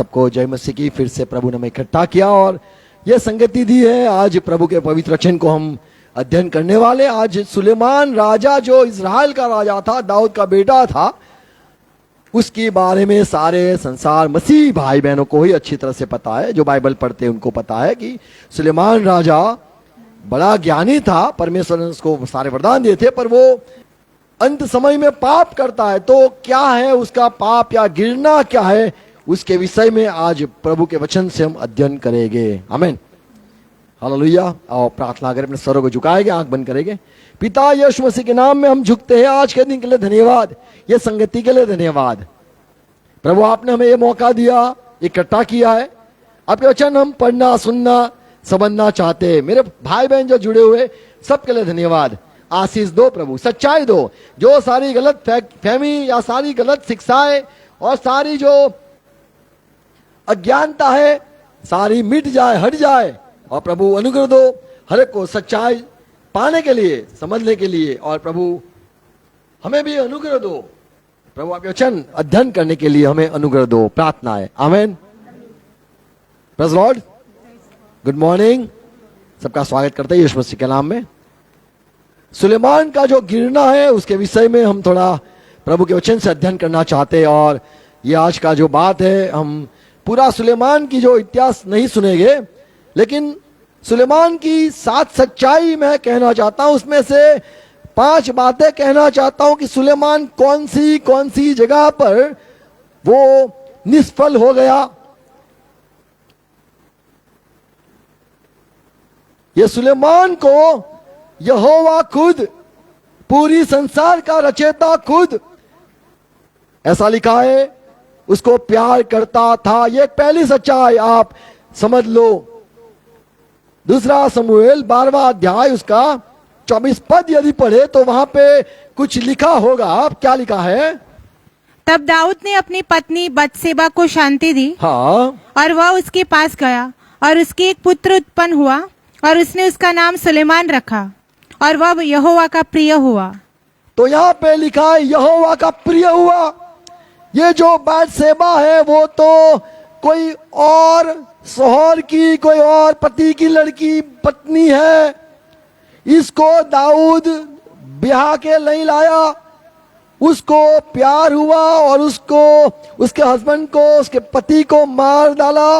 सबको जय मसीह की। फिर से प्रभु ने हमें इकट्ठा किया और यह संगति दी है। आज प्रभु के पवित्र वचन को हम अध्ययन करने वाले। आज सुलेमान राजा जो इज़राइल का राजा था, दाऊद का बेटा था, उसके बारे में सारे संसार मसीह भाई बहनों को ही अच्छी तरह से पता है। जो बाइबल पढ़ते हैं उनको पता है कि सुलेमान राजा बड़ा ज्ञानी था। परमेश्वर ने उसको सारे वरदान दिए थे, पर वो अंत समय में पाप करता है। तो क्या है उसका पाप या गिरना क्या है, उसके विषय में आज प्रभु के वचन से हम अध्ययन करेंगे। आमीन, हालेलुया। और प्रार्थना करें, अपने सरों को झुकाएंगे, आंख बंद करेंगे। पिता यीशु मसीह के नाम में हम झुकते हैं। आज के दिन के लिए धन्यवाद, ये संगति के लिए धन्यवाद। प्रभु आपने हमें ये मौका दिया, इकट्ठा किया है। आपके वचन हम पढ़ना, सुनना, समझना चाहते हैं। मेरे भाई बहन जो जुड़े हुए सबके लिए धन्यवाद। आशीष दो प्रभु, सच्चाई दो। जो सारी गलत फहमी या सारी गलत शिक्षाएं और सारी जो अज्ञानता है, सारी मिट जाए, हट जाए। और प्रभु अनुग्रह दो हर एक को सच्चाई पाने के लिए, समझने के लिए। और प्रभु हमें भी अनुग्रह दो। प्रभु आपके वचन अध्ययन करने के लिए हमें अनुग्रह दो। प्रार्थना है, आमीन। Praise Lord, good morning. सबका स्वागत करते हैं यीशु मसीह के नाम में। सुलेमान का जो गिरना है उसके विषय में हम थोड़ा प्रभु के वचन से अध्ययन करना चाहते हैं। और ये आज का जो बात है, हम पूरा सुलेमान की जो इतिहास नहीं सुनेंगे, लेकिन सुलेमान की 7 सच्चाई मैं कहना चाहता हूं। उसमें से 5 बातें कहना चाहता हूं कि सुलेमान कौन सी जगह पर वो निष्फल हो गया। ये सुलेमान को यहोवा खुद, पूरी संसार का रचयिता खुद, ऐसा लिखा है, उसको प्यार करता था। ये पहली सच्चाई आप समझ लो। दूसरा शमूएल 12वां अध्याय उसका 24 पद यदि पढ़े तो वहां पे कुछ लिखा होगा। आप क्या लिखा है? तब दाऊद ने अपनी पत्नी बतशेबा को शांति दी। हाँ, और वह उसके पास गया और उसके एक पुत्र उत्पन्न हुआ और उसने उसका नाम सुलेमान रखा और वह यहोवा का प्रिय हुआ। तो यहाँ पे लिखा है यहोवा का प्रिय हुआ। ये जो बतशेबा है वो तो कोई और शोहर की, कोई और पति की लड़की, पत्नी है। इसको दाऊद ब्याह के नहीं लाया, उसको प्यार हुआ और उसको, उसके हस्बैंड को, उसके पति को मार डाला।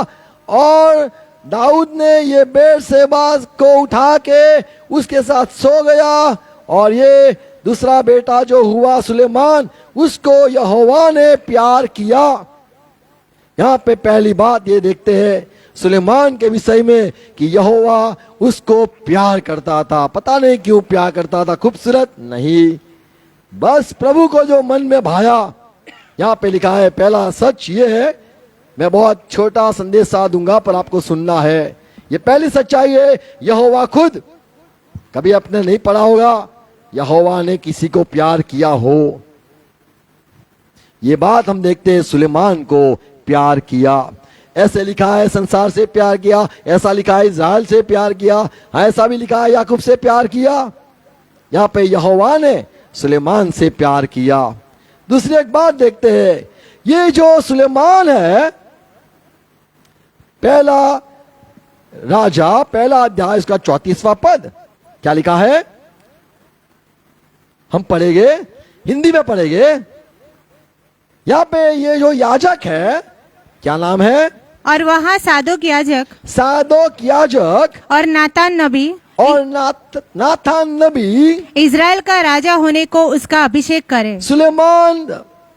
और दाऊद ने ये बतशेबा को उठा के उसके साथ सो गया। और ये दूसरा बेटा जो हुआ सुलेमान, उसको यहोवा ने प्यार किया। यहाँ पे पहली बात ये देखते हैं सुलेमान के विषय में कि यहोवा उसको प्यार करता था। पता नहीं क्यों प्यार करता था, खूबसूरत नहीं, बस प्रभु को जो मन में भाया। यहाँ पे लिखा है, पहला सच ये है, मैं बहुत छोटा संदेशा दूंगा पर आपको सुनना है। ये पहली सच्चाई है, यहोवा खुद, कभी आपने नहीं पढ़ा होगा यहोवा ने किसी को प्यार किया हो। ये बात हम देखते हैं, सुलेमान को प्यार किया। ऐसे लिखा है संसार से प्यार किया, ऐसा लिखा है इज़राइल से प्यार किया, ऐसा भी लिखा है याकूब से प्यार किया। यहाँ पे यहोवा ने सुलेमान से प्यार किया। दूसरी एक बात देखते हैं, ये जो सुलेमान है, पहला राजा पहला अध्याय उसका 34वां पद, क्या लिखा है? हम पढ़ेंगे, हिंदी में पढ़ेंगे। यहाँ पे ये जो याजक है, क्या नाम है? और वहाँ सादोक याजक और नातान नबी और नाथान नबी इज़राइल का राजा होने को उसका अभिषेक करे। सुलेमान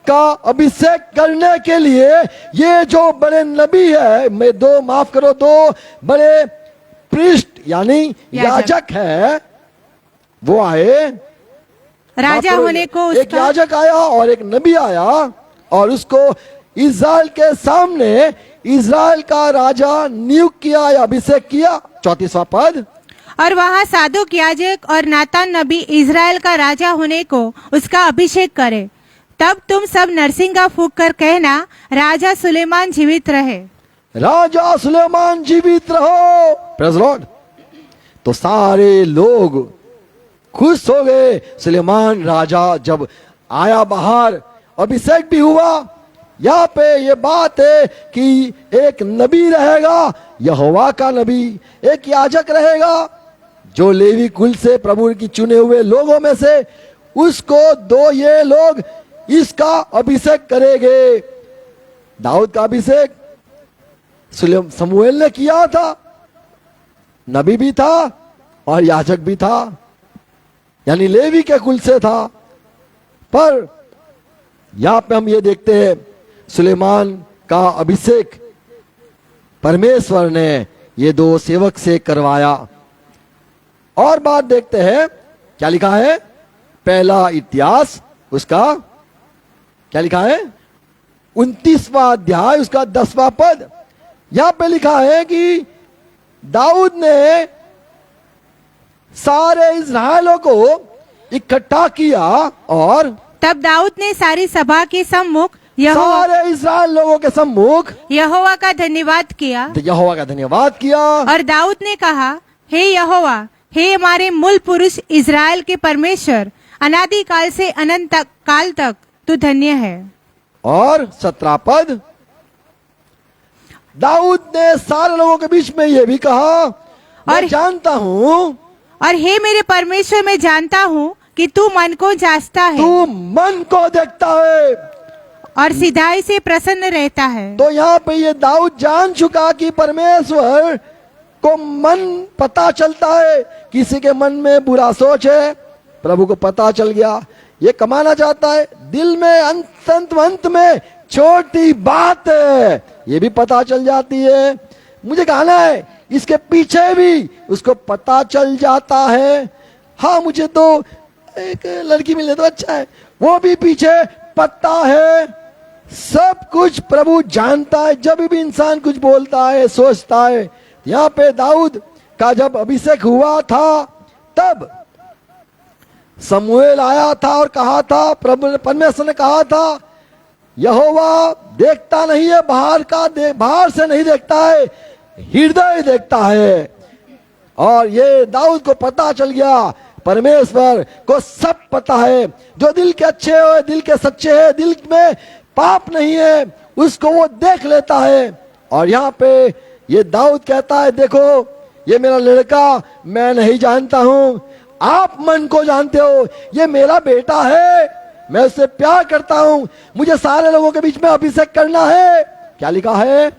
का अभिषेक करने के लिए ये जो बड़े नबी है, दो बड़े पृष्ठ यानी याजक है, वो आए। राजा होने को एक याजक आया और एक नबी आया और उसको इज़राइल के सामने इज़राइल का राजा नियुक्त किया या अभिषेक किया। 34वां पद, और वहाँ सादोक याजक और नातान नबी इज़राइल का राजा होने को उसका अभिषेक करे। तब तुम सब नरसिंगा फूंक कर कहना, राजा सुलेमान जीवित रहे। राजा सुलेमान जीवित रहो। Praise Lord. तो सारे लोग खुश हो गए। सुलेमान राजा जब आया बाहर, अभिषेक भी हुआ, यहाँ पे ये बात है कि एक नबी रहेगा, यहोवा का नबी, एक याजक रहेगा जो लेवी कुल से प्रभु की चुने हुए लोगों में से उसको दो ये लोग इसका अभिषेक करेंगे। दाऊद का अभिषेक समूएल ने किया था, नबी भी था और याजक भी था, यानी लेवी के कुल से था। पर यहां पे हम ये देखते हैं सुलेमान का अभिषेक परमेश्वर ने ये दो सेवक से करवाया। और बात देखते हैं क्या लिखा है, पहला इतिहास उसका क्या लिखा है, 29वां अध्याय उसका 10वां पद। यहां पे लिखा है कि दाऊद ने सारे इस्राएलों को इकट्ठा किया और तब दाऊद ने सारी सभा के सम्मुख सारे इस्राएल लोगों के सम्मुख यहोवा का धन्यवाद किया। यहोवा का धन्यवाद किया और दाऊद ने कहा, हे यहोवा, हे हमारे मूल पुरुष इज़राइल के परमेश्वर, अनादि काल से अनंत काल तक तू धन्य है। और 17 पद, दाऊद ने सारे लोगों के बीच में ये भी कहा, मैं जानता हूँ, और हे मेरे परमेश्वर, मैं जानता हूँ कि तू मन को जांचता है, तू मन को देखता है और सिधाई से प्रसन्न रहता है। तो यहाँ पे ये दाऊद जान चुका कि परमेश्वर को मन पता चलता है, किसी के मन में बुरा सोच है, प्रभु को पता चल गया, ये कमाना चाहता है, दिल में अंत में छोटी बात है, ये भी पता चल जाती है, मुझे कहना है इसके पीछे भी उसको पता चल जाता है। हाँ, मुझे तो एक लड़की मिले तो अच्छा है, वो भी पीछे पता है, सब कुछ प्रभु जानता है। जब भी इंसान कुछ बोलता है, सोचता है, यहाँ पे दाऊद का जब अभिषेक हुआ था तब समूएल आया था और कहा था, प्रभु परमेश्वर ने कहा था, यहोवा देखता नहीं है बाहर का, बाहर से नहीं देखता है, हृदय देखता है। और ये दाऊद को पता चल गया, परमेश्वर को सब पता है, जो दिल के अच्छे हो, दिल के सच्चे है, दिल में पाप नहीं है, उसको वो देख लेता है। और यहाँ पे ये दाऊद कहता है, देखो ये मेरा लड़का मैं नहीं जानता हूँ, आप मन को जानते हो, ये मेरा बेटा है, मैं उससे प्यार करता हूँ, मुझे सारे लोगों के बीच में अभिषेक करना है। क्या लिखा है,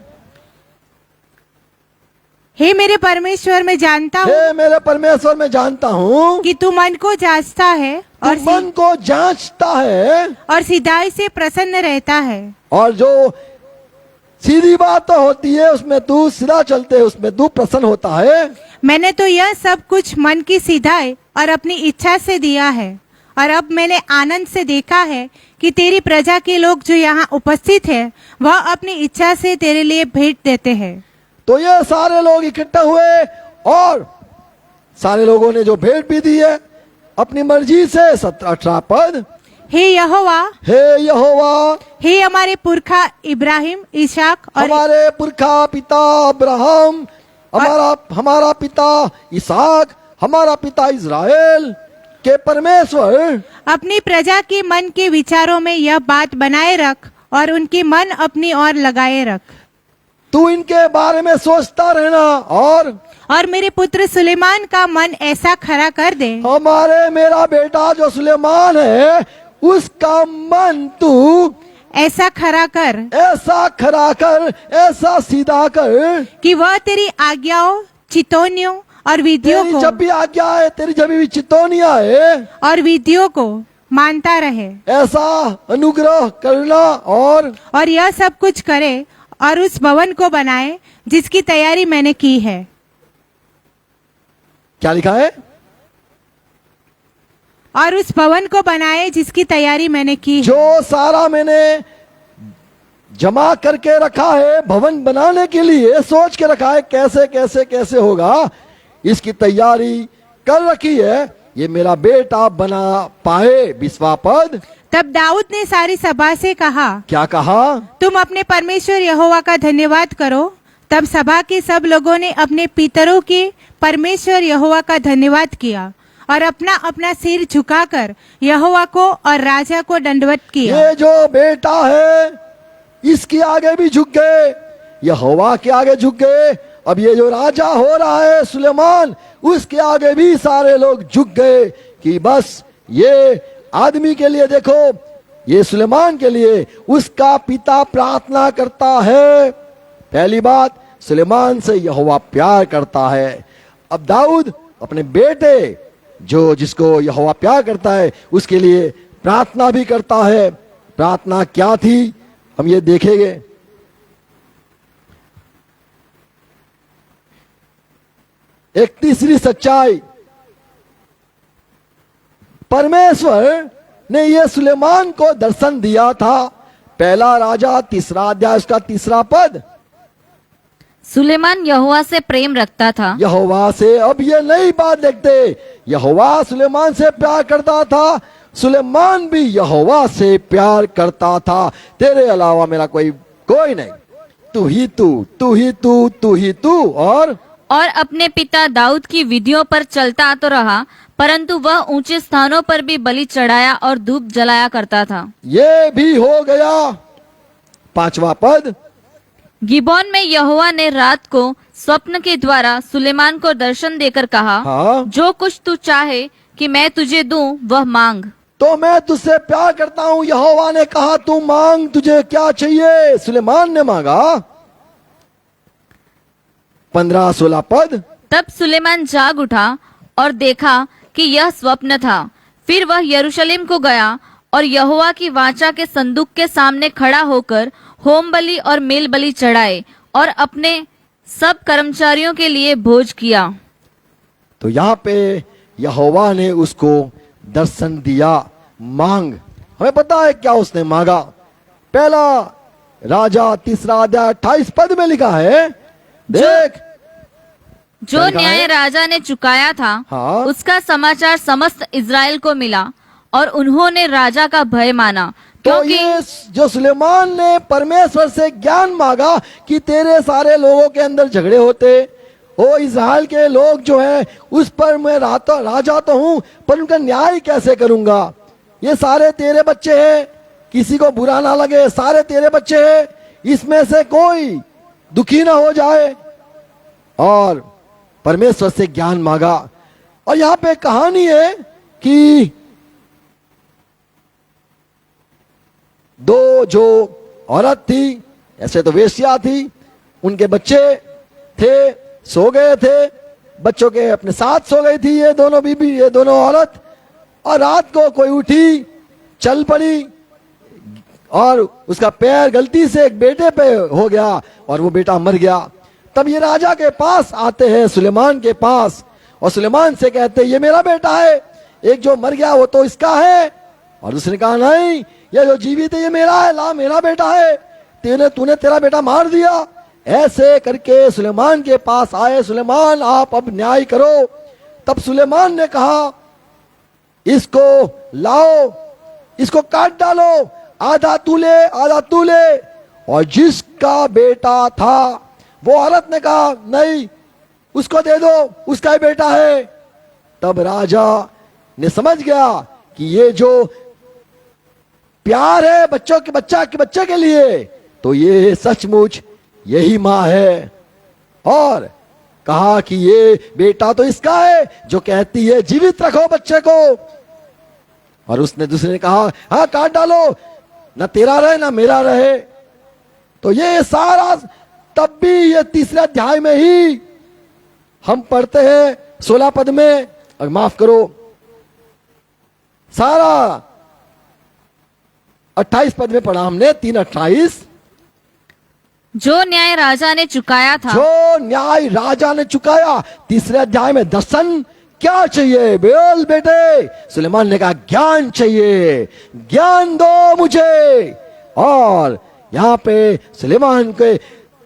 हे मेरे परमेश्वर, मैं जानता हूँ, हे मेरे परमेश्वर मैं जानता हूँ कि तू मन को जांचता है और मन को जांचता है और सिधाई से प्रसन्न रहता है। और जो सीधी बात तो होती है उसमें तू सीधा चलते है, उसमें तू प्रसन्न होता है। मैंने तो यह सब कुछ मन की सिधाई और अपनी इच्छा से दिया है, और अब मैंने आनंद से देखा है कि तेरी प्रजा के लोग जो यहाँ उपस्थित है वह अपनी इच्छा से तेरे लिए भेंट देते हैं। तो ये सारे लोग इकट्ठा हुए और सारे लोगों ने जो भेंट भी दी है अपनी मर्जी से। 17-18 पद, हे यहोवा, हे यहोवा, हे हमारे पुरखा इब्राहिम, इसहाक और हमारे पुरखा पिता अब्राहम, हमारा पिता इसहाक, हमारा पिता इज़राइल के परमेश्वर, अपनी प्रजा के मन के विचारों में यह बात बनाए रख और उनके मन अपनी ओर लगाए रख। तू इनके बारे में सोचता रहना और मेरे पुत्र सुलेमान का मन ऐसा खरा कर दे, मेरा बेटा जो सुलेमान है उसका मन तू ऐसा खरा कर, ऐसा सीधा कर कि वह तेरी आज्ञाओं, चितौनियों और विधियों को, जब भी आज्ञा है तेरी, जब भी चितौनियां है और विधियों को मानता रहे, ऐसा अनुग्रह करना और यह सब कुछ करे और उस भवन को बनाए जिसकी तैयारी मैंने की है। क्या लिखा है, और उस भवन को बनाए जिसकी तैयारी मैंने की है। जो सारा मैंने जमा करके रखा है भवन बनाने के लिए, सोच के रखा है कैसे कैसे कैसे होगा, इसकी तैयारी कर रखी है, ये मेरा बेटा बना पाए। 20वां पद, तब दाऊद ने सारी सभा से कहा, क्या कहा, तुम अपने परमेश्वर यहोवा का धन्यवाद करो। तब सभा के सब लोगों ने अपने पितरों के परमेश्वर यहोवा का धन्यवाद किया और अपना अपना सिर झुकाकर यहोवा को और राजा को दंडवत किया। ये जो बेटा है इसके आगे भी झुक गए, यहोवा के आगे झुक गए। अब ये जो राजा हो रहा है सुलेमान, उसके आगे भी सारे लोग झुक गए कि बस ये आदमी के लिए देखो, ये सुलेमान के लिए उसका पिता प्रार्थना करता है। पहली बात, सुलेमान से यहोवा प्यार करता है। अब दाऊद अपने बेटे जो जिसको यहोवा प्यार करता है उसके लिए प्रार्थना भी करता है। प्रार्थना क्या थी हम ये देखेंगे। एक तीसरी सच्चाई, परमेश्वर ने ये सुलेमान को दर्शन दिया था। पहला राजा 3 अध्याय उसका 3 पद। सुलेमान यहोवा से प्रेम रखता था। यहोवा से, अब ये नई बात देखते, यहोवा सुलेमान से प्यार करता था, सुलेमान भी यहोवा से प्यार करता था। तेरे अलावा मेरा कोई नहीं, तू ही तू, तू ही तू, तू ही तू। और अपने पिता दाऊद की विधियों पर चलता तो रहा, परंतु वह ऊंचे स्थानों पर भी बलि चढ़ाया और धूप जलाया करता था। ये भी हो गया। 5वां पद। गिबोन में यहोवा ने रात को स्वप्न के द्वारा सुलेमान को दर्शन देकर कहा, हाँ, जो कुछ तू चाहे कि मैं तुझे दूं वह मांग। तो मैं तुझसे प्यार करता हूं। यहोवा ने कहा तू मांग, तुझे क्या चाहिए। सुलेमान ने मांगा। 15-16 पद। तब सुलेमान जाग उठा और देखा कि यह स्वप्न था। फिर वह यरूशलेम को गया और यहोवा की वाचा के संदूक के सामने खड़ा होकर होम बलि और मेल बलि चढ़ाए और अपने सब कर्मचारियों के लिए भोज किया। तो यहाँ पे यहोवा ने उसको दर्शन दिया। मांग, हमें पता है क्या उसने मांगा। पहला राजा 3 अध्याय 28 पद में लिखा है, देख जो न्याय राजा ने चुकाया था, हाँ, उसका समाचार समस्त इज़राइल को मिला और उन्होंने राजा का भय माना। तो क्योंकि ये जो सुलेमान ने परमेश्वर से ज्ञान मांगा कि तेरे सारे लोगों के अंदर झगड़े होते, ओ इज़राइल के लोग जो है उस पर मैं राजा तो हूं, पर उनका न्याय कैसे करूंगा। ये सारे तेरे बच्चे हैं, किसी को बुरा ना लगे, सारे तेरे बच्चे हैं, इसमें से कोई दुखी ना हो जाए। और परमेश्वर से ज्ञान मांगा। और यहां पे कहानी है कि 2 जो औरत थी, ऐसे तो वेश्या थी, उनके बच्चे थे, सो गए थे, बच्चों के अपने साथ सो गई थी ये दोनों बीबी, ये दोनों औरत। और रात को कोई उठी, चल पड़ी और उसका पैर गलती से एक बेटे पे हो गया और वो बेटा मर गया। तब ये राजा के पास आते हैं, सुलेमान के पास, और सुलेमान से कहते ये मेरा बेटा है, एक जो मर गया वो तो इसका है। और उसने कहा नहीं, ये जो जीवित है ये मेरा है, ला मेरा बेटा है, तूने तेरा बेटा मार दिया। ऐसे करके सुलेमान के पास आए, सुलेमान आप अब न्याय करो। तब सुलेमान ने कहा इसको लाओ, इसको काट डालो, आधा तू ले आधा तू ले। और जिसका बेटा था, वो औरत ने कहा नहीं उसको दे दो, उसका ही बेटा है। तब राजा ने समझ गया कि ये जो प्यार है बच्चे के लिए, तो ये सचमुच यही माँ है। और कहा कि ये बेटा तो इसका है जो कहती है जीवित रखो बच्चे को। और उसने दूसरे ने कहा हाँ काट डालो, ना तेरा रहे ना मेरा रहे। तो ये सारा, तब भी ये 3 अध्याय में ही हम पढ़ते हैं 16 पद में, माफ करो सारा 28 पद में पढ़ा हमने, 3:28। जो न्याय राजा ने चुकाया था, जो न्याय राजा ने चुकाया। 3 अध्याय में दर्शन क्या चाहिए, बोल बेटे। सुलेमान ने कहा ज्ञान चाहिए, ज्ञान दो मुझे। और यहाँ पे सुलेमान के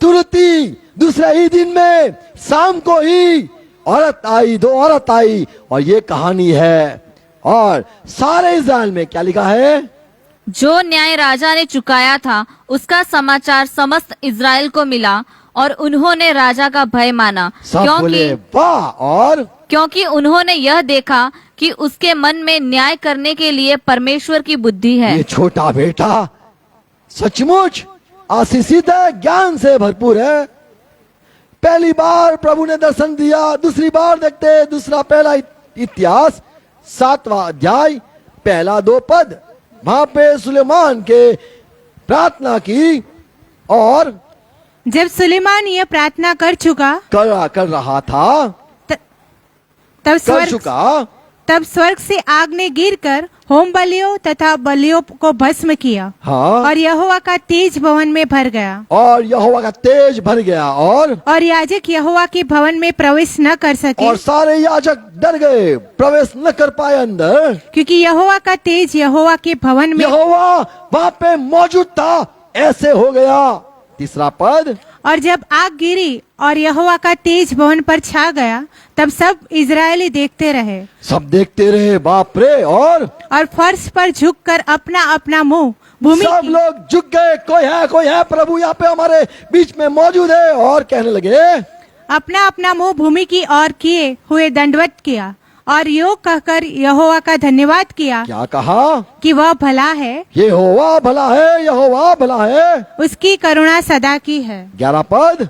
तुरंत ही दूसरे ही दिन में शाम को ही औरत आई, 2 औरत आई, और ये कहानी है। और सारे इज़राइल में क्या लिखा है, जो न्याय राजा ने चुकाया था उसका समाचार समस्त इज़राइल को मिला और उन्होंने राजा का भय माना। सब बोले वाह। और क्योंकि उन्होंने यह देखा कि उसके मन में न्याय करने के लिए परमेश्वर की बुद्धि है। ये छोटा बेटा सचमुच आशीषित है, ज्ञान से भरपूर है। पहली बार प्रभु ने दर्शन दिया, दूसरी बार देखते दूसरा पहला इतिहास 7वां अध्याय पहला 2 पद, वहां पे सुलेमान के प्रार्थना की और जब सुलेमान यह प्रार्थना कर रहा था, तब स्वर्ग से आग ने गिरकर होम बलियों तथा बलियों को भस्म किया। हाँ, और यहोवा का तेज भवन में भर गया। और यहोवा का तेज भर गया और याजक यहोवा के भवन में प्रवेश न कर सके। और सारे याजक डर गए, प्रवेश न कर पाए अंदर, क्योंकि यहोवा का तेज यहोवा के भवन में, यहोवा वहाँ पे मौजूद था, ऐसे हो गया। तीसरा पद, और जब आग गिरी और यहोवा का तेज भवन पर छा गया, तब सब इजरायली देखते रहे। सब देखते रहे, बाप रे। और फर्श पर झुककर अपना अपना मुंह भूमि सब की लोग झुक गए, कोई है प्रभु यहाँ पे हमारे बीच में मौजूद है, और कहने लगे, अपना अपना मुंह भूमि की ओर किए हुए दंडवत किया और यो कहकर यहोवा का धन्यवाद किया। क्या कहा? कि वह भला है, यहोवा भला है, यहोवा भला है, उसकी करुणा सदा की है। 11 पद,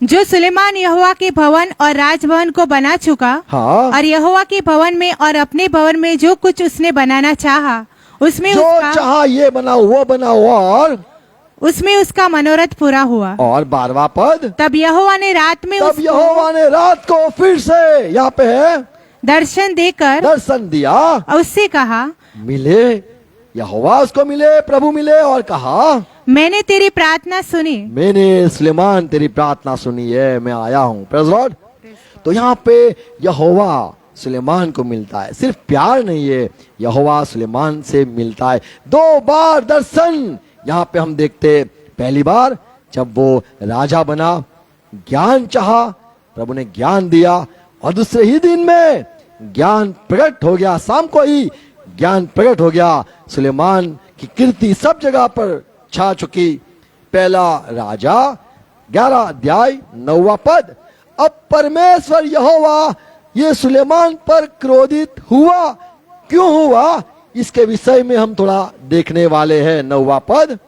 जो सुलेमान यहोवा के भवन और राजभवन को बना चुका, हाँ, और यहोवा के भवन में और अपने भवन में जो कुछ उसने बनाना चाहा, उसमें जो उसका चाहा ये बनाओ वो बनाओ, और उसमें उसका मनोरथ पूरा हुआ। और 12वां पद, तब यहोवा ने रात में तब उसको यहोवा ने रात को फिर से यहाँ पे है दर्शन देकर दर्शन दिया, और उससे कहा, मिले, यहोवा उसको मिले, प्रभु मिले, और कहा, मैंने तेरी प्रार्थना सुनी। मैंने सुलेमान तेरी प्रार्थना सुनी है, मैं आया हूँ। Praise Lord. तो यहाँ पे यहोवा सुलेमान को मिलता है, सिर्फ प्यार नहीं है, यहोवा सुलेमान से मिलता है। 2 बार दर्शन यहाँ पे हम देखते। पहली बार जब वो राजा बना, ज्ञान चाहा, प्रभु ने ज्ञान दिया, और दूसरे ही दिन में ज्ञान प्रकट हो गया, शाम को ही ज्ञान प्रकट हो गया। सुलेमान की कीर्ति सब जगह पर छा चुकी। पहला राजा 11 अध्याय 9वां पद, अब परमेश्वर यहोवा ये सुलेमान पर क्रोधित हुआ, क्यों हुआ, इसके विषय में हम थोड़ा देखने वाले हैं। 9वां पद,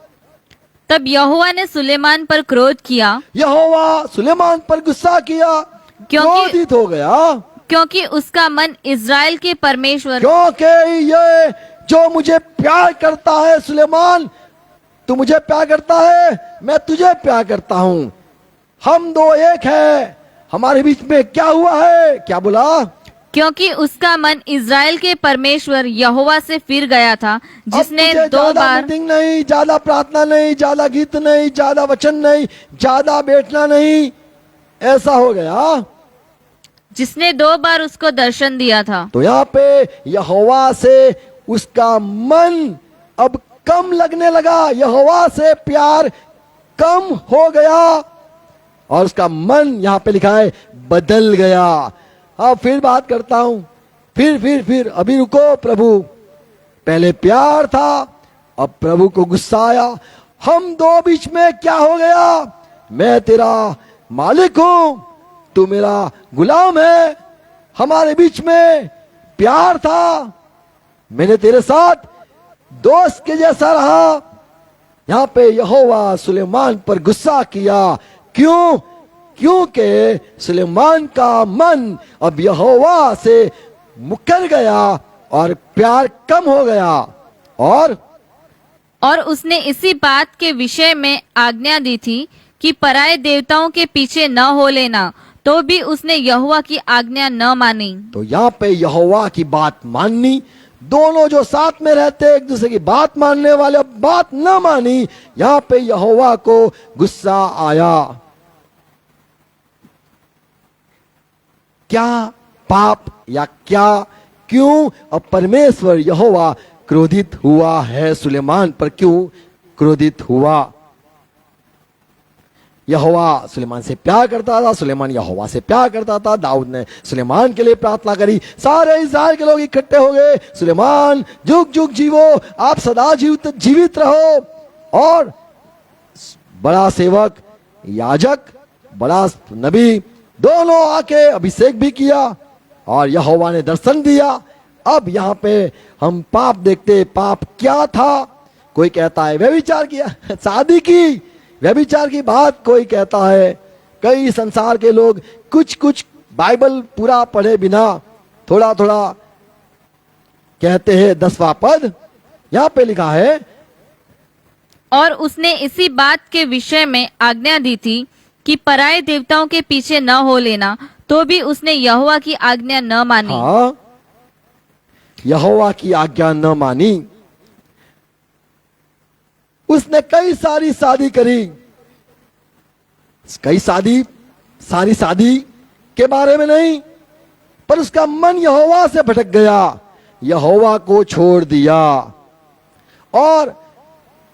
तब यहोवा ने सुलेमान पर क्रोध किया, यहोवा सुलेमान पर गुस्सा किया, क्रोधित हो गया, क्योंकि उसका मन इज़राइल के परमेश्वर, क्योंकि ये जो मुझे प्यार करता है, सुलेमान तू मुझे प्यार करता है, मैं तुझे प्यार करता हूँ, हम 2 एक है, हमारे बीच में क्या हुआ है, क्या बोला, क्योंकि उसका मन इज़राइल के परमेश्वर यहोवा से फिर गया था, जिसने 2 बार, मीटिंग नहीं, ज्यादा प्रार्थना नहीं, ज्यादा गीत नहीं, ज्यादा वचन नहीं, ज्यादा बैठना नहीं, ऐसा हो गया, जिसने 2 बार उसको दर्शन दिया था। तो यहाँ पे यहोवा से उसका मन अब कम लगने लगा, यहोवा से प्यार कम हो गया, और उसका मन यहाँ पे लिखा है बदल गया। अब फिर बात करता हूं, फिर अभी रुको प्रभु, पहले प्यार था, अब प्रभु को गुस्सा आया, हम 2 बीच में क्या हो गया, मैं तेरा मालिक हूं, तू मेरा गुलाम है, हमारे बीच में प्यार था, मैंने तेरे साथ दोस्त के जैसा रहा। यहाँ पे यहोवा सुलेमान पर गुस्सा किया, क्यों, क्योंकि सुलेमान का मन अब यहोवा से मुकर गया और प्यार कम हो गया, और उसने इसी बात के विषय में आज्ञा दी थी कि पराये देवताओं के पीछे न हो लेना, तो भी उसने यहोवा की आज्ञा न मानी। तो यहाँ पे यहोवा की बात माननी, दोनों जो साथ में रहते एक दूसरे की बात मानने वाले, बात न मानी, यहाँ पे यहोवा को गुस्सा आया। क्या पाप या क्या, क्यों अब परमेश्वर यहोवा क्रोधित हुआ है सुलेमान पर, क्यों क्रोधित हुआ? यहोवा सुलेमान से प्यार करता था, सुलेमान यहोवा से प्यार करता था। दाऊद ने सुलेमान के लिए प्रार्थना करी, सारे इस्राएल के लोग इकट्ठे हो गए, सुलेमान जुग जुग जीवो, आप सदा जीवित रहो, और बड़ा सेवक याजक, बड़ा नबी, दोनों आके अभिषेक भी किया, और यहोवा ने दर्शन दिया। अब यहाँ पे हम पाप देखते, पाप क्या था? कोई कहता है व्यभिचार किया, शादी की, व्यभिचार की बात कोई कहता है। कई संसार के लोग कुछ कुछ बाइबल पूरा पढ़े बिना थोड़ा थोड़ा कहते हैं 10वां पद यहां पे लिखा है, और उसने इसी बात के विषय में आज्ञा दी थी कि पराये देवताओं के पीछे न हो लेना, तो भी उसने यहोवा की आज्ञा न मानी। हाँ, यहोवा की आज्ञा न मानी। उसने कई सारी शादी करी, कई सारी शादी के बारे में नहीं, पर उसका मन यहोवा से भटक गया, यहोवा को छोड़ दिया। और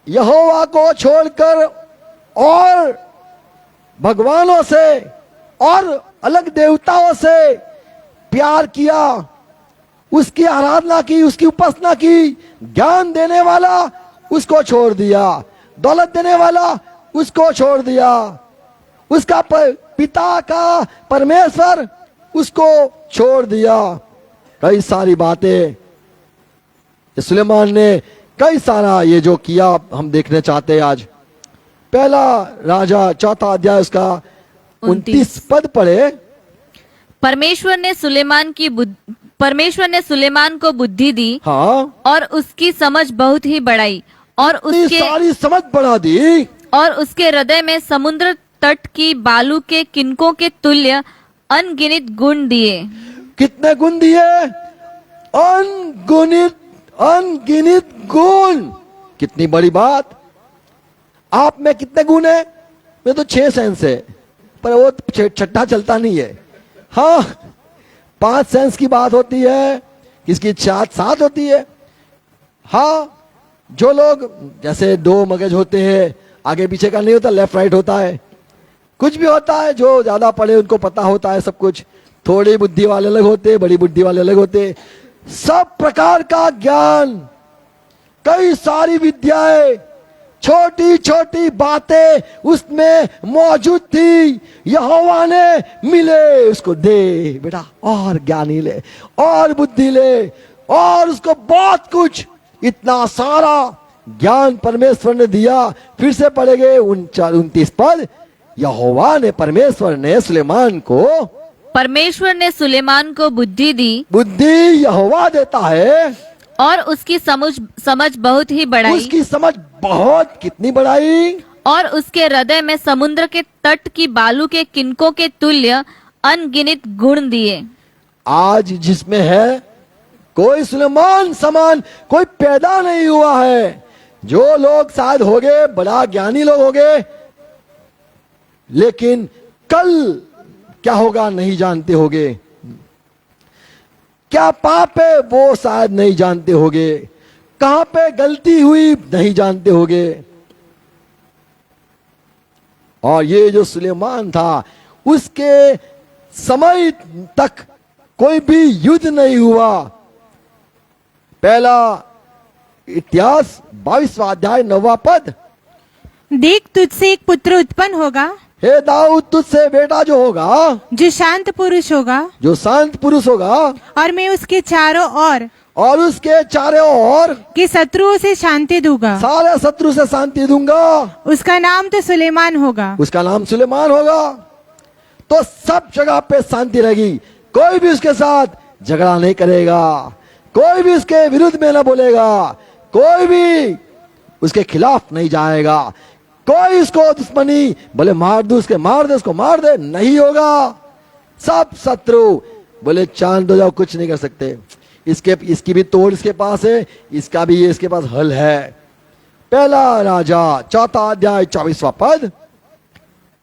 यहोवा को छोड़कर और भगवानों से और अलग देवताओं से प्यार किया, उसकी आराधना की, उसकी उपासना की। ज्ञान देने वाला उसको छोड़ दिया, दौलत देने वाला उसको छोड़ दिया, उसका पिता का परमेश्वर उसको छोड़ दिया। कई सारी बातें सुलेमान ने कई सारा ये जो किया हम देखने चाहते हैं आज। पहला राजा 4 अध्याय उसका 29 पद पढ़े। परमेश्वर ने सुलेमान को बुद्धि दी, हाँ, और उसकी समझ बहुत ही बढ़ाई, और इतनी सारी समझ बढ़ा दी, और उसके हृदय में समुद्र तट की बालू के किनकों के तुल्य अनगिनत गुण दिए। कितने गुण दिए? अनगिनत गुण। कितनी बड़ी बात। आप में कितने गुण है? मैं तो 6 सेंस है, पर वो छठा चलता नहीं है। हाँ, 5 सेंस की बात होती है, किसकी 7 होती है। हाँ, जो लोग जैसे 2 मगज होते हैं, आगे पीछे का नहीं होता, लेफ्ट राइट होता है, कुछ भी होता है। जो ज्यादा पढ़े उनको पता होता है सब कुछ। थोड़ी बुद्धि वाले अलग होते, बड़ी बुद्धि वाले अलग होते। सब प्रकार का ज्ञान, कई सारी विद्याएं, छोटी छोटी बातें उसमें मौजूद थी। यहोवा ने मिले उसको दे बेटा, और ज्ञानी ले, और बुद्धि ले, और उसको बहुत कुछ, इतना सारा ज्ञान परमेश्वर ने दिया। फिर से पढ़ेंगे 29 पद। यहोवा ने परमेश्वर ने सुलेमान को बुद्धि दी। बुद्धि यहोवा देता है, और उसकी समझ बहुत ही बढ़ाई। उसकी समझ बहुत कितनी बढ़ाई? और उसके हृदय में समुद्र के तट की बालू के किनकों के तुल्य अनगिनत गुण दिए। आज जिसमें है, कोई सुलेमान समान कोई पैदा नहीं हुआ है। जो लोग शायद हो गए बड़ा ज्ञानी लोग हो गए, लेकिन कल क्या होगा नहीं जानते होगे, क्या पाप है वो शायद नहीं जानते होगे, कहां पे गलती हुई नहीं जानते होगे। और ये जो सुलेमान था, उसके समय तक कोई भी युद्ध नहीं हुआ। पहला इतिहास 22वां अध्याय 9वां पद। देख, तुझसे एक पुत्र उत्पन्न होगा, हे दाऊद, तुझसे बेटा जो होगा, जो शांत पुरुष होगा, जो शांत पुरुष होगा, और मैं उसके चारों ओर और उसके चारों ओर के शत्रुओं से शांति दूंगा। सारे शत्रु से शांति दूंगा। उसका नाम तो सुलेमान होगा। उसका नाम सुलेमान होगा। तो सब जगह पे शांति रहेगी। कोई भी उसके साथ झगड़ा नहीं करेगा, कोई भी उसके विरुद्ध में न बोलेगा, कोई भी उसके खिलाफ नहीं जाएगा, कोई इसको दुश्मनी बोले मार दो, उसके मार दे, उसको मार दे, नहीं होगा। सब शत्रु बोले चांद हो जाओ, कुछ नहीं कर सकते। इसकी भी तोड़ इसके पास है, इसका भी ये इसके पास हल है। पहला राजा 4 अध्याय 24वां पद।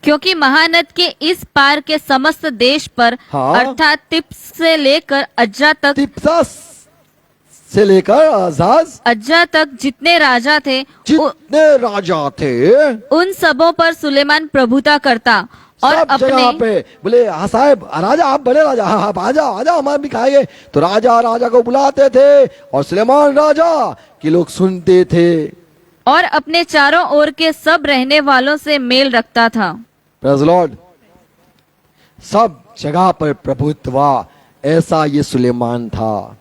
क्योंकि महानद के इस पार के समस्त देश पर, हाँ, अर्थात तिप्स से लेकर अज्जा तक, तिप्सा से लेकर अज्जा तक जितने राजा थे, उन सबों पर सुलेमान प्रभुता करता। और सब जगह पे बोले हाँ साहब राजा, आप बड़े राजा, हाँ आप आ जाओ हमारे भी खाएंगे। तो राजा को बुलाते थे और सुलेमान राजा के लोग सुनते थे। और अपने चारों ओर के सब रहने वालों से मेल रखता था। Praise Lord. सब जगह पर प्रभुत्व, ऐसा ये सुलेमान था।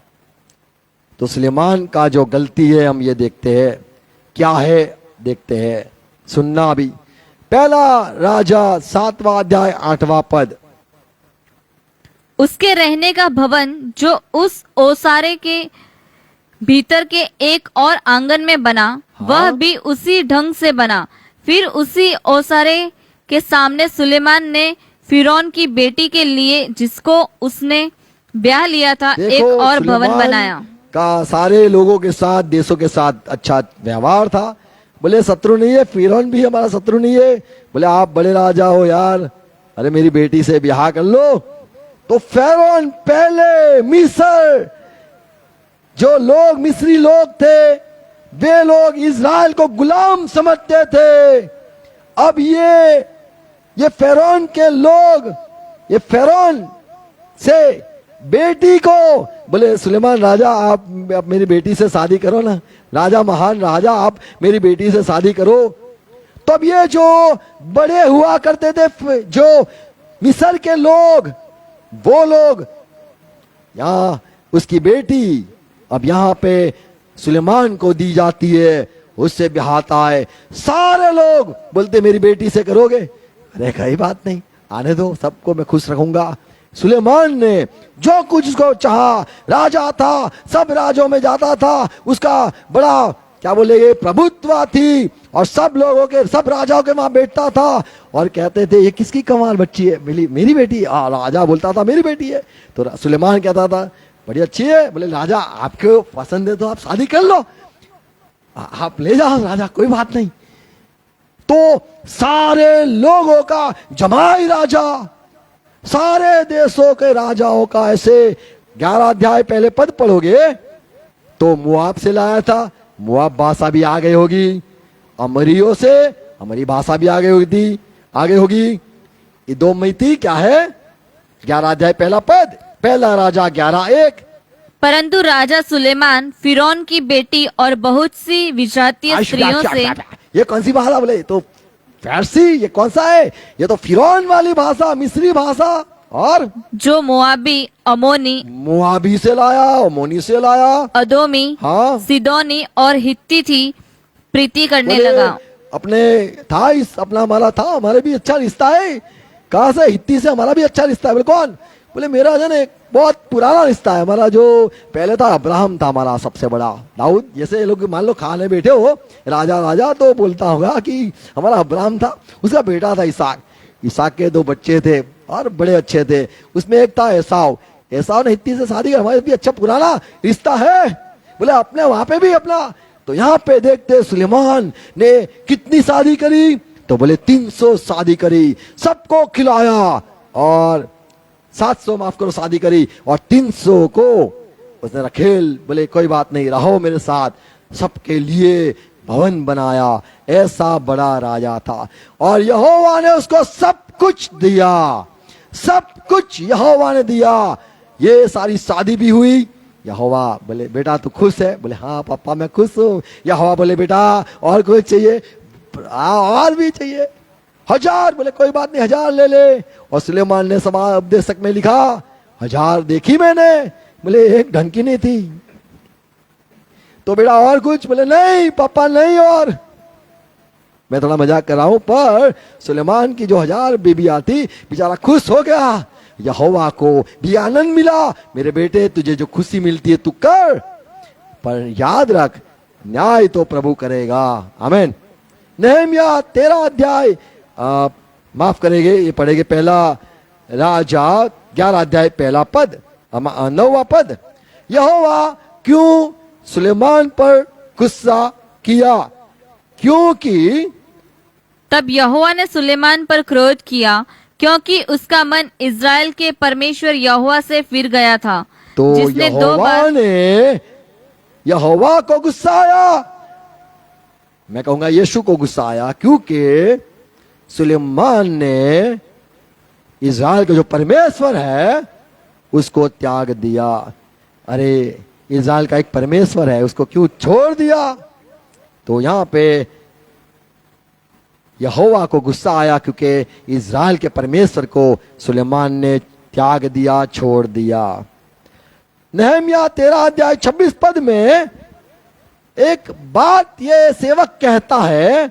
तो सुलेमान का जो गलती है हम ये देखते हैं, क्या है देखते हैं, सुनना भी। पहला राजा 7वां अध्याय 8वां पद। उसके रहने का भवन जो उस ओसारे के भीतर के एक और आंगन में बना, वह भी उसी ढंग से बना। फिर उसी ओसारे के सामने सुलेमान ने फिरौन की बेटी के लिए, जिसको उसने ब्याह लिया था, एक और भवन सुलेमान बनाया। का सारे लोगों के साथ, देशों के साथ अच्छा व्यवहार था। बोले शत्रु नहीं है, फिरौन भी हमारा शत्रु नहीं है। बोले आप बड़े राजा हो यार, अरे मेरी बेटी से ब्याह कर लो। तो फिरौन पहले मिस्र, जो लोग मिस्री लोग थे, वे लोग इज़राइल को गुलाम समझते थे। अब ये फिरौन के लोग, ये फिरौन से बेटी को बोले सुलेमान राजा आप मेरी बेटी से शादी करो ना, राजा महान राजा आप मेरी बेटी से शादी करो। तब ये जो बड़े हुआ करते थे, जो मिस्र के लोग, वो लोग यहाँ उसकी बेटी अब यहाँ पे सुलेमान को दी जाती है, उससे ब्याहता है। सारे लोग बोलते मेरी बेटी से करोगे, अरे कोई बात नहीं, आने दो, सबको मैं खुश रखूंगा। सुलेमान ने जो कुछ उसको चाहा, राजा था, सब राज्यों में जाता था, उसका बड़ा क्या बोलेंगे प्रभुत्व थी, और सब लोगों के, सब राजाओं के वहां बैठता था और कहते थे ये किसकी कमाल बच्ची है, मेरी बेटी। राजा बोलता था मेरी बेटी है, तो सुलेमान कहता था बड़ी अच्छी है। बोले राजा आपको पसंद है तो आप शादी कर लो, आप ले जाओ राजा, कोई बात नहीं। तो सारे लोगों का जमाई राजा, सारे देशों के राजाओं का, ऐसे 11 अध्याय पहले पद पढ़ोगे तो मुआब से लाया था, मुआब भाषा भी आ गई होगी। अमरियों से अमरी भाषा भी आ गई होगी। इदोमिती क्या है, 11 अध्याय पहला पद, पहला राजा 11:1। परंतु राजा सुलेमान फिरौन की बेटी और बहुत सी विजातीय स्त्रियों से, ये कौन सी भाषा बोले, तो फारसी, ये कौन सा है, ये तो फिरौन वाली भाषा, मिस्री भाषा, और जो मोआबी, अमोनी, मुआबी से लाया, अमोनी से लाया, अदोमी, हाँ, सिदोनी और हित्ती थी प्रीति करने बोले, लगा। अपने था इस अपना हमारा था, हमारे भी अच्छा रिश्ता है। कहाँ से, हित्ती से हमारा भी अच्छा रिश्ता है। बोले कौन, बोले मेरा जो है बहुत पुराना रिश्ता है हमारा, जो पहले था अब्राहम था हमारा सबसे बड़ा। दाऊद जैसे लोग मान लो खाने बैठे हो राजा तो बोलता होगा कि हमारा अब्राहम था, उसका बेटा था इसाक, इसाक के 2 बच्चे थे और बड़े अच्छे थे। उसमें एक था एसाव ने हित्ती से शादी कर, हमारे भी अच्छा पुराना रिश्ता है। बोले अपने वहां पे भी अपना, तो यहाँ पे देखते सुलेमान ने कितनी शादी करी, तो बोले 300 शादी करी, सबको खिलाया, और 700 माफ करो शादी करी, और 300 को उसने रखेल। बोले कोई बात नहीं, रहो मेरे साथ, सबके लिए भवन बनाया। ऐसा बड़ा राजा था, और यहोवा ने उसको सब कुछ दिया, सब कुछ यहोवा ने दिया। ये सारी शादी भी हुई। यहोवा बोले बेटा तू खुश है, बोले हाँ पापा मैं खुश हूँ। यहोवा बोले बेटा और कुछ चाहिए, और भी चाहिए, 1000, बोले कोई बात नहीं 1000 ले ले। और सुलेमान ने समाज उपदेशक में लिखा 1000 देखी मैंने, बोले एक ढंग की नहीं थी। तो बेटा और कुछ, बोले नहीं पापा नहीं, और मैं थोड़ा मजाक कर रहा हूं, पर सुलेमान की जो 1000 बीबियां थी, बेचारा खुश हो गया। यहोवा को भी आनंद मिला, मेरे बेटे तुझे जो खुशी मिलती है तू कर, पर याद रख न्याय तो प्रभु करेगा। आमीन। नहम्याह 13 अध्याय माफ करेंगे, ये पढ़ेंगे पहला राजा 11 अध्याय पहला पद, 9वां पद। यहोवा क्यों सुलेमान पर गुस्सा किया, क्योंकि तब यहोवा ने सुलेमान पर क्रोध किया, क्योंकि उसका मन इज़राइल के परमेश्वर यहोवा से फिर गया था, तो जिसने 2 बार यहोवा को गुस्सा आया, मैं कहूंगा यीशु को गुस्सा आया, क्योंकि सुलेमान ने इज़राइल का जो परमेश्वर है उसको त्याग दिया। अरे इज़राइल का एक परमेश्वर है, उसको क्यों छोड़ दिया। तो यहां पे यहोवा को गुस्सा आया, क्योंकि इज़राइल के परमेश्वर को सुलेमान ने त्याग दिया, छोड़ दिया। नहम्याह 13 अध्याय 26 पद में एक बात ये सेवक कहता है,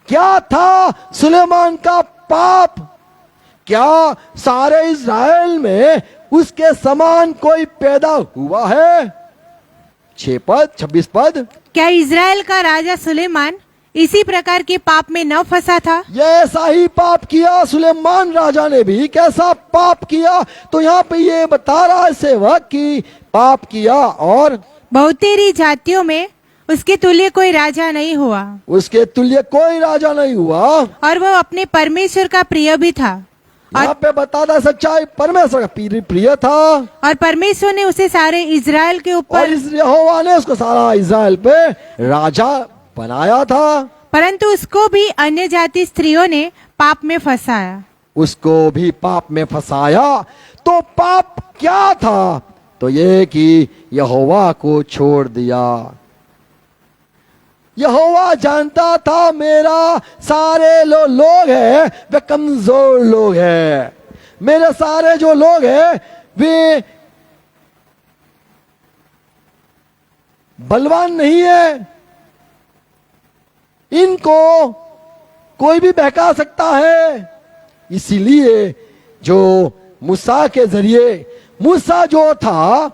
क्या था सुलेमान का पाप? क्या सारे इज़राइल में उसके समान कोई पैदा हुआ है? 6 पद 26 पद। क्या इज़राइल का राजा सुलेमान इसी प्रकार के पाप में न फंसा था? ये ऐसा ही पाप किया सुलेमान राजा ने भी। कैसा पाप किया? तो यहाँ पे ये बता रहा है सेवक कि पाप किया और बहुतेरी जातियों में उसके तुल्य कोई राजा नहीं हुआ, उसके तुल्य कोई राजा नहीं हुआ। और वह अपने परमेश्वर का प्रिय भी था। यहाँ पे बताता है सच्चाई परमेश्वर का प्रिय था, और परमेश्वर ने उसे सारे इज़राइल के और ऊपर, इस यहोवा ने उसको सारा इज़राइल पे राजा बनाया था। परंतु उसको भी अन्य जाति स्त्रियों ने पाप में फंसाया। उसको भी पाप में फंसाया। तो पाप क्या था? तो ये कि यहोवा को छोड़ दिया। यहोवा जानता था मेरा सारे लोग हैं वे कमजोर लोग हैं। मेरे सारे जो लोग हैं वे बलवान नहीं है। इनको कोई भी बहका सकता है। इसीलिए जो मूसा के जरिए, मूसा जो था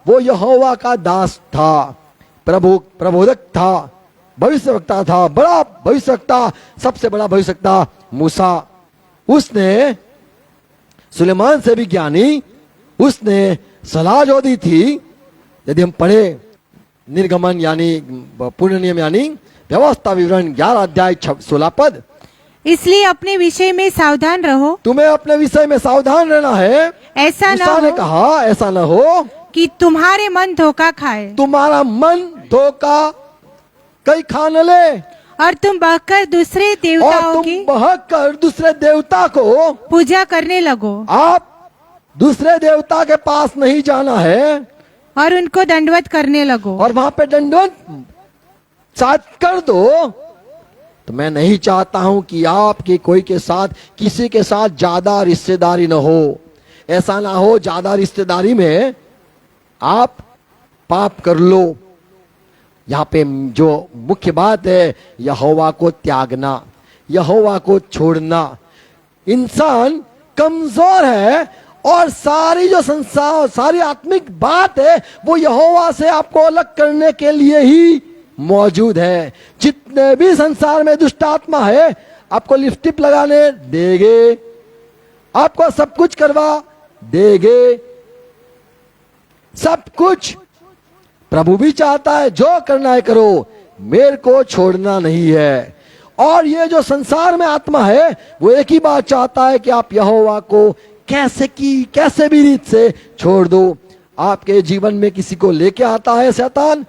वो यहोवा का दास था, प्रबोधक था, भविष्यवक्ता था, बड़ा भविष्यवक्ता, सबसे बड़ा भविष्यवक्ता मूसा। उसने सुलेमान से भी ज्ञानी, उसने सलाह जो दी थी, यदि हम पढ़े निर्गमन यानी पूर्ण नियम यानी व्यवस्था विवरण 11 अध्याय 16 पद। इसलिए अपने विषय में सावधान रहो, तुम्हें अपने विषय में सावधान रहना है। ऐसा न मूसा ने हो कहा ऐसा न हो कि तुम्हारे मन धोखा खाए तुम्हारा मन धोखा कहीं खा न ले, और तुम बहकर दूसरे और देवताओं तुम की बहक कर दूसरे देवता को पूजा करने लगो, आप दूसरे देवता के पास नहीं जाना है और उनको दंडवत करने लगो। और वहां पे दंडवत साथ कर दो। तो मैं नहीं चाहता हूं कि आपके कोई के साथ, किसी के साथ ज्यादा रिश्तेदारी न हो। ऐसा ना हो ज्यादा रिश्तेदारी में आप पाप कर लो। यहाँ पे जो मुख्य बात है, यहोवा को त्यागना, यहोवा को छोड़ना। इंसान कमजोर है और सारी जो संसार, सारी आत्मिक बात है वो यहोवा से आपको अलग करने के लिए ही मौजूद है। जितने भी संसार में दुष्ट आत्मा है आपको लिपस्टिक लगाने देंगे, आपको सब कुछ करवा देंगे, सब कुछ। प्रभु भी चाहता है जो करना है करो, मेरे को छोड़ना नहीं है। और ये जो संसार में आत्मा है वो एक ही बात चाहता है कि आप यहोवा को कैसे भी रीत से छोड़ दो। आपके जीवन में किसी को लेके आता है शैतान,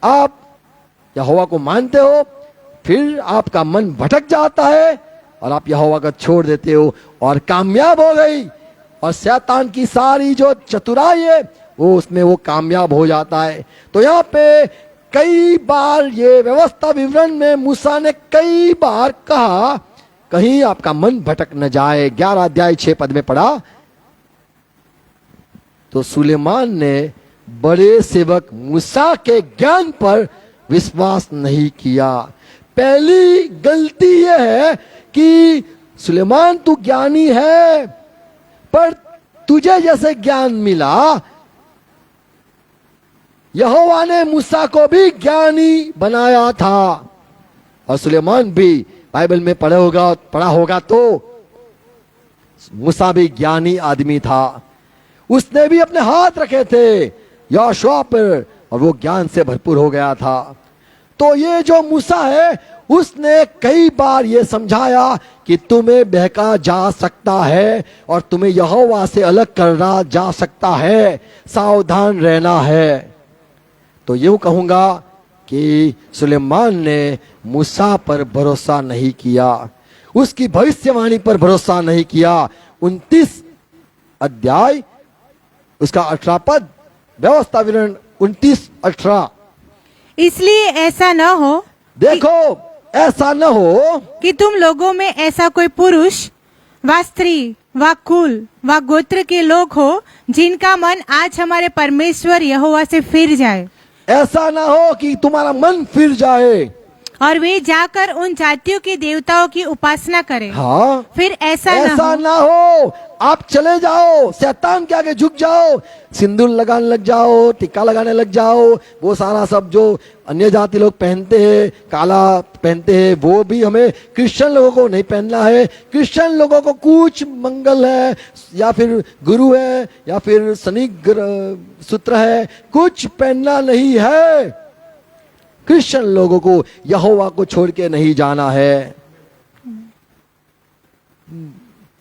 आप यहोवा को मानते हो, फिर आपका मन भटक जाता है और आप यहोवा को छोड़ देते हो और कामयाब हो गई। और शैतान की सारी जो चतुराई है वो उसमें वो कामयाब हो जाता है। तो यहाँ पे कई बार ये व्यवस्था विवरण में मूसा ने कई बार कहा कहीं आपका मन भटक न जाए। 11 अध्याय 6 पद में पढ़ा तो सुलेमान ने बड़े सेवक मूसा के ज्ञान पर विश्वास नहीं किया। पहली गलती यह है कि सुलेमान तू ज्ञानी है, पर तुझे जैसे ज्ञान मिला, यहोवा ने मूसा को भी ज्ञानी बनाया था। और सुलेमान भी बाइबल में पढ़ा होगा तो मूसा भी ज्ञानी आदमी था। उसने भी अपने हाथ रखे थे यहोशू पर और वो ज्ञान से भरपूर हो गया था। तो ये जो मूसा है उसने कई बार ये समझाया कि तुम्हें बहका जा सकता है और तुम्हें यहोवा से अलग करा जा सकता है, सावधान रहना है। तो यूं कहूंगा कि सुलेमान ने मूसा पर भरोसा नहीं किया, उसकी भविष्यवाणी पर भरोसा नहीं किया। 29 अध्याय उसका 18 पद, व्यवस्था विवरण 29-18। इसलिए ऐसा न हो, देखो ऐसा न हो कि तुम लोगों में ऐसा कोई पुरुष व स्त्री व कुल व गोत्र के लोग हो जिनका मन आज हमारे परमेश्वर यहोवा से फिर जाए, ऐसा ना हो कि तुम्हारा मन फिर जाए। और वे जाकर उन जातियों के देवताओं की उपासना करें। हाँ, फिर ऐसा ऐसा न ना हो आप चले जाओ, शैतान के आगे झुक जाओ, सिंदूर लगाने लग जाओ, टिक्का लगाने लग जाओ, वो सारा सब जो अन्य जाति लोग पहनते हैं, काला पहनते हैं, वो भी हमें क्रिश्चियन लोगों को नहीं पहनना है। क्रिश्चियन लोगों को कुछ मंगल है या फिर गुरु है या फिर शनि सूत्र है, कुछ पहनना नहीं है। क्रिश्चियन लोगों को यहोवा को छोड़ के नहीं जाना है।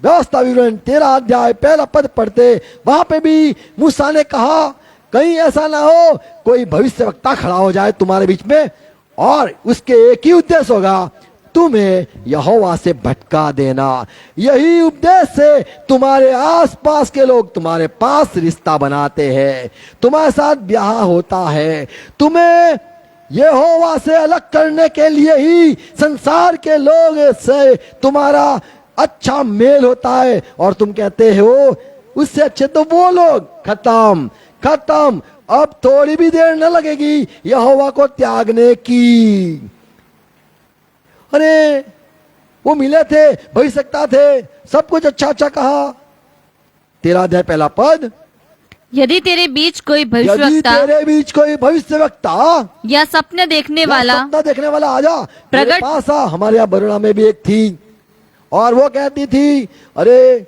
व्यवस्था विवरण 13 अध्याय 1 पद पढ़ते, वहां पे भी मूसा ने कहा कहीं ऐसा ना हो कोई भविष्यवक्ता खड़ा हो जाए तुम्हारे बीच में और उसके एक ही उद्देश्य होगा, तुम्हें यहोवा से भटका देना। यही उपदेश से तुम्हारे आसपास के लोग तुम्हारे पास रिश्ता बनाते हैं, तुम्हारे साथ ब्याह होता है, तुम्हें यहोवा से अलग करने के लिए ही संसार के लोग से तुम्हारा अच्छा मेल होता है और तुम कहते हो उससे अच्छे तो वो लोग। खत्म खत्म, अब थोड़ी भी देर न लगेगी यहोवा को त्यागने की। अरे वो मिले थे, भविष्यवक्ता थे, सब कुछ अच्छा अच्छा कहा। 13 अध्याय 1 पद, यदि तेरे बीच कोई यदि भविष्यवक्ता तेरे बीच कोई भविष्यवक्ता या सपने देखने वाला सपना देखने वाला आ जा, मेरे प्रगट- पास आ। हमारे यहाँ बरोड़ा में भी एक थी और वो कहती थी अरे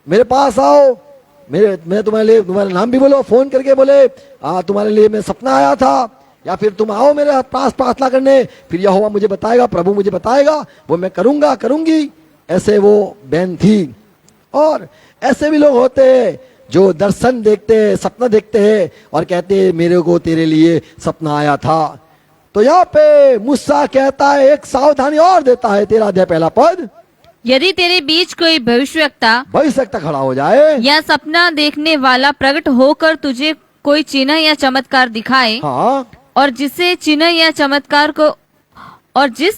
मेरे पास आओ, मैं तुम्हारे लिए, तुम्हारा नाम भी बोलो, फोन करके बोले तुम्हारे लिए मैं सपना आया था, या फिर तुम आओ मेरे पास प्रार्थना करने, फिर यहोवा मुझे बताएगा, प्रभु मुझे बताएगा, वो मैं करूंगा करूंगी। ऐसे वो बहन थी। और ऐसे भी लोग होते हैं जो दर्शन देखते हैं, सपना देखते हैं और कहते हैं मेरे को तेरे लिए सपना आया था। तो यहाँ पे मूसा कहता है, एक सावधानी और देता है। 13 अध्याय 1 पद, यदि तेरे बीच कोई भविष्यवक्ता खड़ा हो जाए, या सपना देखने वाला प्रकट होकर तुझे कोई चिन्ह या चमत्कार दिखाए, हाँ, और जिस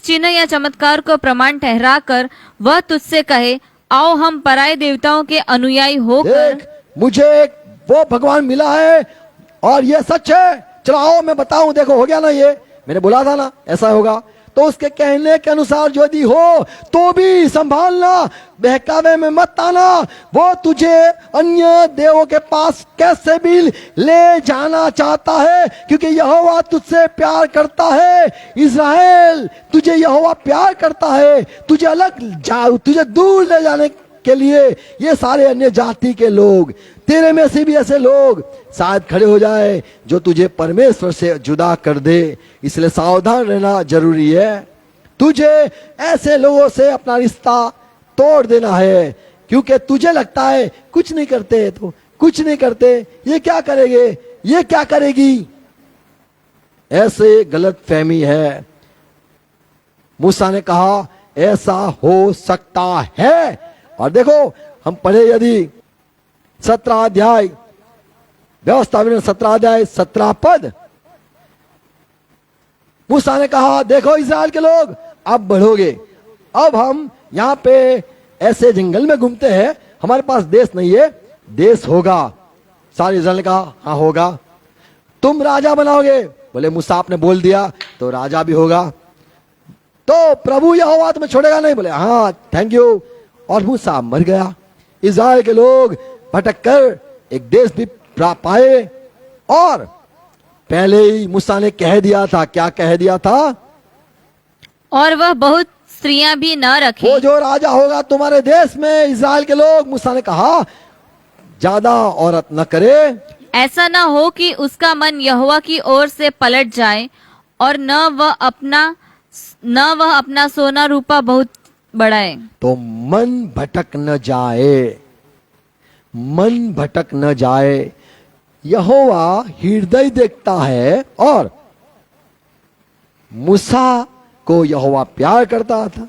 चिन्ह या चमत्कार को प्रमाण ठहराकर वह तुझसे कहे आओ हम पराये देवताओं के अनुयायी होकर, देख मुझे एक वो भगवान मिला है और ये सच है, चलो आओ मैं बताऊं, देखो हो गया ना, ये मैंने बोला था ना ऐसा होगा। तो उसके कहने के अनुसार यदि हो तो भी संभालना, बहकावे में मत आना। वो तुझे अन्य देवों के पास कैसे भी ले जाना चाहता है, क्योंकि यहोवा तुझसे प्यार करता है। इज़राइल, तुझे यहोवा प्यार करता है। तुझे तुझे दूर ले जाने के लिए ये सारे अन्य जाति के लोग, तेरे में से भी ऐसे लोग शायद खड़े हो जाए जो तुझे परमेश्वर से जुदा कर दे। इसलिए सावधान रहना जरूरी है। तुझे ऐसे लोगों से अपना रिश्ता तोड़ देना है, क्योंकि तुझे लगता है कुछ नहीं करते तो कुछ नहीं करते, ये क्या करेंगे, ये क्या करेगी, ऐसे गलत फहमी है। मूसा ने कहा ऐसा हो सकता है। और देखो हम पढ़े यदि 17 अध्याय व्यवस्था विवरण 17 अध्याय 17 पद, मूसा ने कहा देखो इस्राएल के लोग अब बढ़ोगे, अब हम यहाँ पे ऐसे जंगल में घूमते हैं, हमारे पास देश नहीं है, देश होगा। सारे इस्राएल ने कहा हाँ होगा। तुम राजा बनाओगे, बोले मूसा आपने बोल दिया तो राजा भी होगा। तो प्रभु यहोवा तुम्हें छोड़ेगा नहीं, बोले हाँ थैंक यू। और मूसा मर गया। इस्राएल के लोग भटक कर एक देश भी पाए। और पहले ही मूसा ने कह दिया था, क्या कह दिया था, और वह बहुत स्त्रियां भी न रखे। वो जो राजा होगा तुम्हारे देश में, इस्राएल के लोग, मूसा ने कहा ज्यादा औरत न करे, ऐसा न हो कि उसका मन यहोवा की ओर से पलट जाए और न वह अपना सोना रूपा बहुत बढ़ाए। तो मन भटक न जाए, मन भटक न जाए। यहोवा हृदय देखता है। और मूसा को यहोवा प्यार करता था,